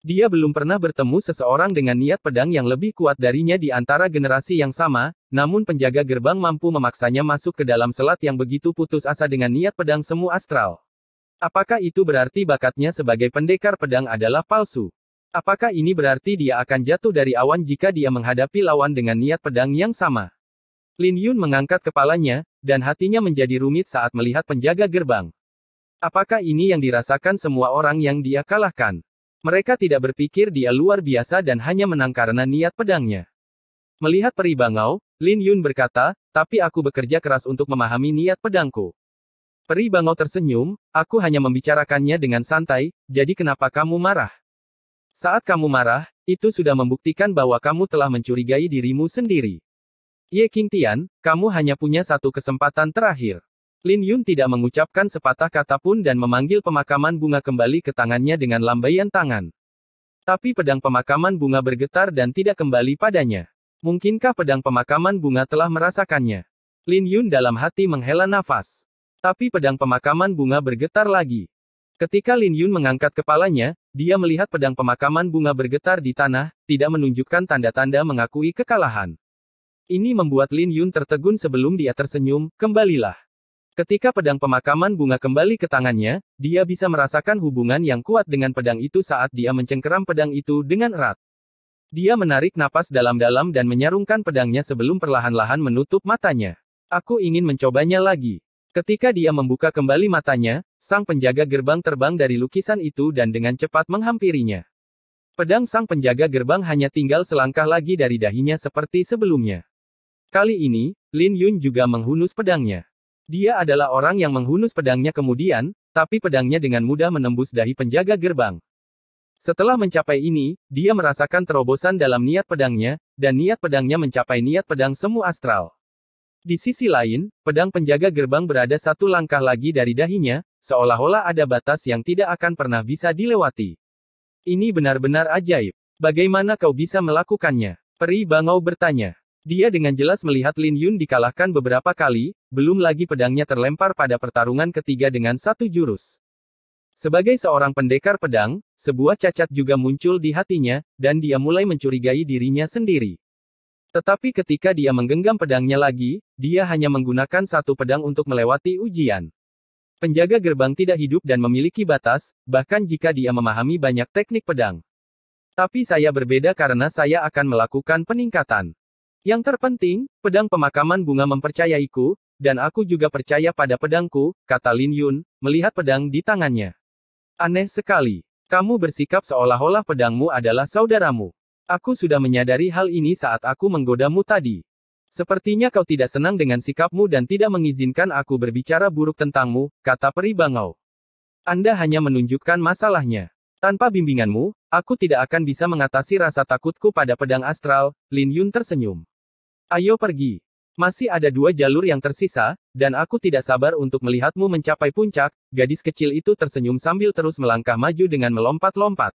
Dia belum pernah bertemu seseorang dengan niat pedang yang lebih kuat darinya di antara generasi yang sama, namun penjaga gerbang mampu memaksanya masuk ke dalam selat yang begitu putus asa dengan niat pedang semu astral. Apakah itu berarti bakatnya sebagai pendekar pedang adalah palsu? Apakah ini berarti dia akan jatuh dari awan jika dia menghadapi lawan dengan niat pedang yang sama? Lin Yun mengangkat kepalanya, dan hatinya menjadi rumit saat melihat penjaga gerbang. Apakah ini yang dirasakan semua orang yang dia kalahkan? Mereka tidak berpikir dia luar biasa dan hanya menang karena niat pedangnya. Melihat peri bangau, Lin Yun berkata, tapi aku bekerja keras untuk memahami niat pedangku. Peri bangau tersenyum, aku hanya membicarakannya dengan santai, jadi kenapa kamu marah? Saat kamu marah, itu sudah membuktikan bahwa kamu telah mencurigai dirimu sendiri. Ye Qingtian, kamu hanya punya satu kesempatan terakhir. Lin Yun tidak mengucapkan sepatah kata pun dan memanggil pemakaman bunga kembali ke tangannya dengan lambaian tangan. Tapi pedang pemakaman bunga bergetar dan tidak kembali padanya. Mungkinkah pedang pemakaman bunga telah merasakannya? Lin Yun dalam hati menghela nafas. Tapi pedang pemakaman bunga bergetar lagi. Ketika Lin Yun mengangkat kepalanya, dia melihat pedang pemakaman bunga bergetar di tanah, tidak menunjukkan tanda-tanda mengakui kekalahan. Ini membuat Lin Yun tertegun sebelum dia tersenyum, kembalilah. Ketika pedang pemakaman bunga kembali ke tangannya, dia bisa merasakan hubungan yang kuat dengan pedang itu saat dia mencengkeram pedang itu dengan erat. Dia menarik napas dalam-dalam dan menyarungkan pedangnya sebelum perlahan-lahan menutup matanya. Aku ingin mencobanya lagi. Ketika dia membuka kembali matanya, sang penjaga gerbang terbang dari lukisan itu dan dengan cepat menghampirinya. Pedang sang penjaga gerbang hanya tinggal selangkah lagi dari dahinya seperti sebelumnya. Kali ini, Lin Yun juga menghunus pedangnya. Dia adalah orang yang menghunus pedangnya kemudian, tapi pedangnya dengan mudah menembus dahi penjaga gerbang. Setelah mencapai ini, dia merasakan terobosan dalam niat pedangnya, dan niat pedangnya mencapai niat pedang semu astral. Di sisi lain, pedang penjaga gerbang berada satu langkah lagi dari dahinya, seolah-olah ada batas yang tidak akan pernah bisa dilewati. Ini benar-benar ajaib. Bagaimana kau bisa melakukannya? Peri bangau bertanya. Dia dengan jelas melihat Lin Yun dikalahkan beberapa kali, belum lagi pedangnya terlempar pada pertarungan ketiga dengan satu jurus. Sebagai seorang pendekar pedang, sebuah cacat juga muncul di hatinya, dan dia mulai mencurigai dirinya sendiri. Tetapi ketika dia menggenggam pedangnya lagi, dia hanya menggunakan satu pedang untuk melewati ujian. Penjaga gerbang tidak hidup dan memiliki batas, bahkan jika dia memahami banyak teknik pedang. Tapi saya berbeda karena saya akan melakukan peningkatan. Yang terpenting, pedang pemakaman bunga mempercayaiku, dan aku juga percaya pada pedangku, kata Lin Yun, melihat pedang di tangannya. Aneh sekali. Kamu bersikap seolah-olah pedangmu adalah saudaramu. Aku sudah menyadari hal ini saat aku menggodamu tadi. Sepertinya kau tidak senang dengan sikapmu dan tidak mengizinkan aku berbicara buruk tentangmu, kata peri bangau. Anda hanya menunjukkan masalahnya. Tanpa bimbinganmu, aku tidak akan bisa mengatasi rasa takutku pada pedang astral. Lin Yun tersenyum. Ayo pergi. Masih ada 2 jalur yang tersisa, dan aku tidak sabar untuk melihatmu mencapai puncak. Gadis kecil itu tersenyum sambil terus melangkah maju dengan melompat-lompat.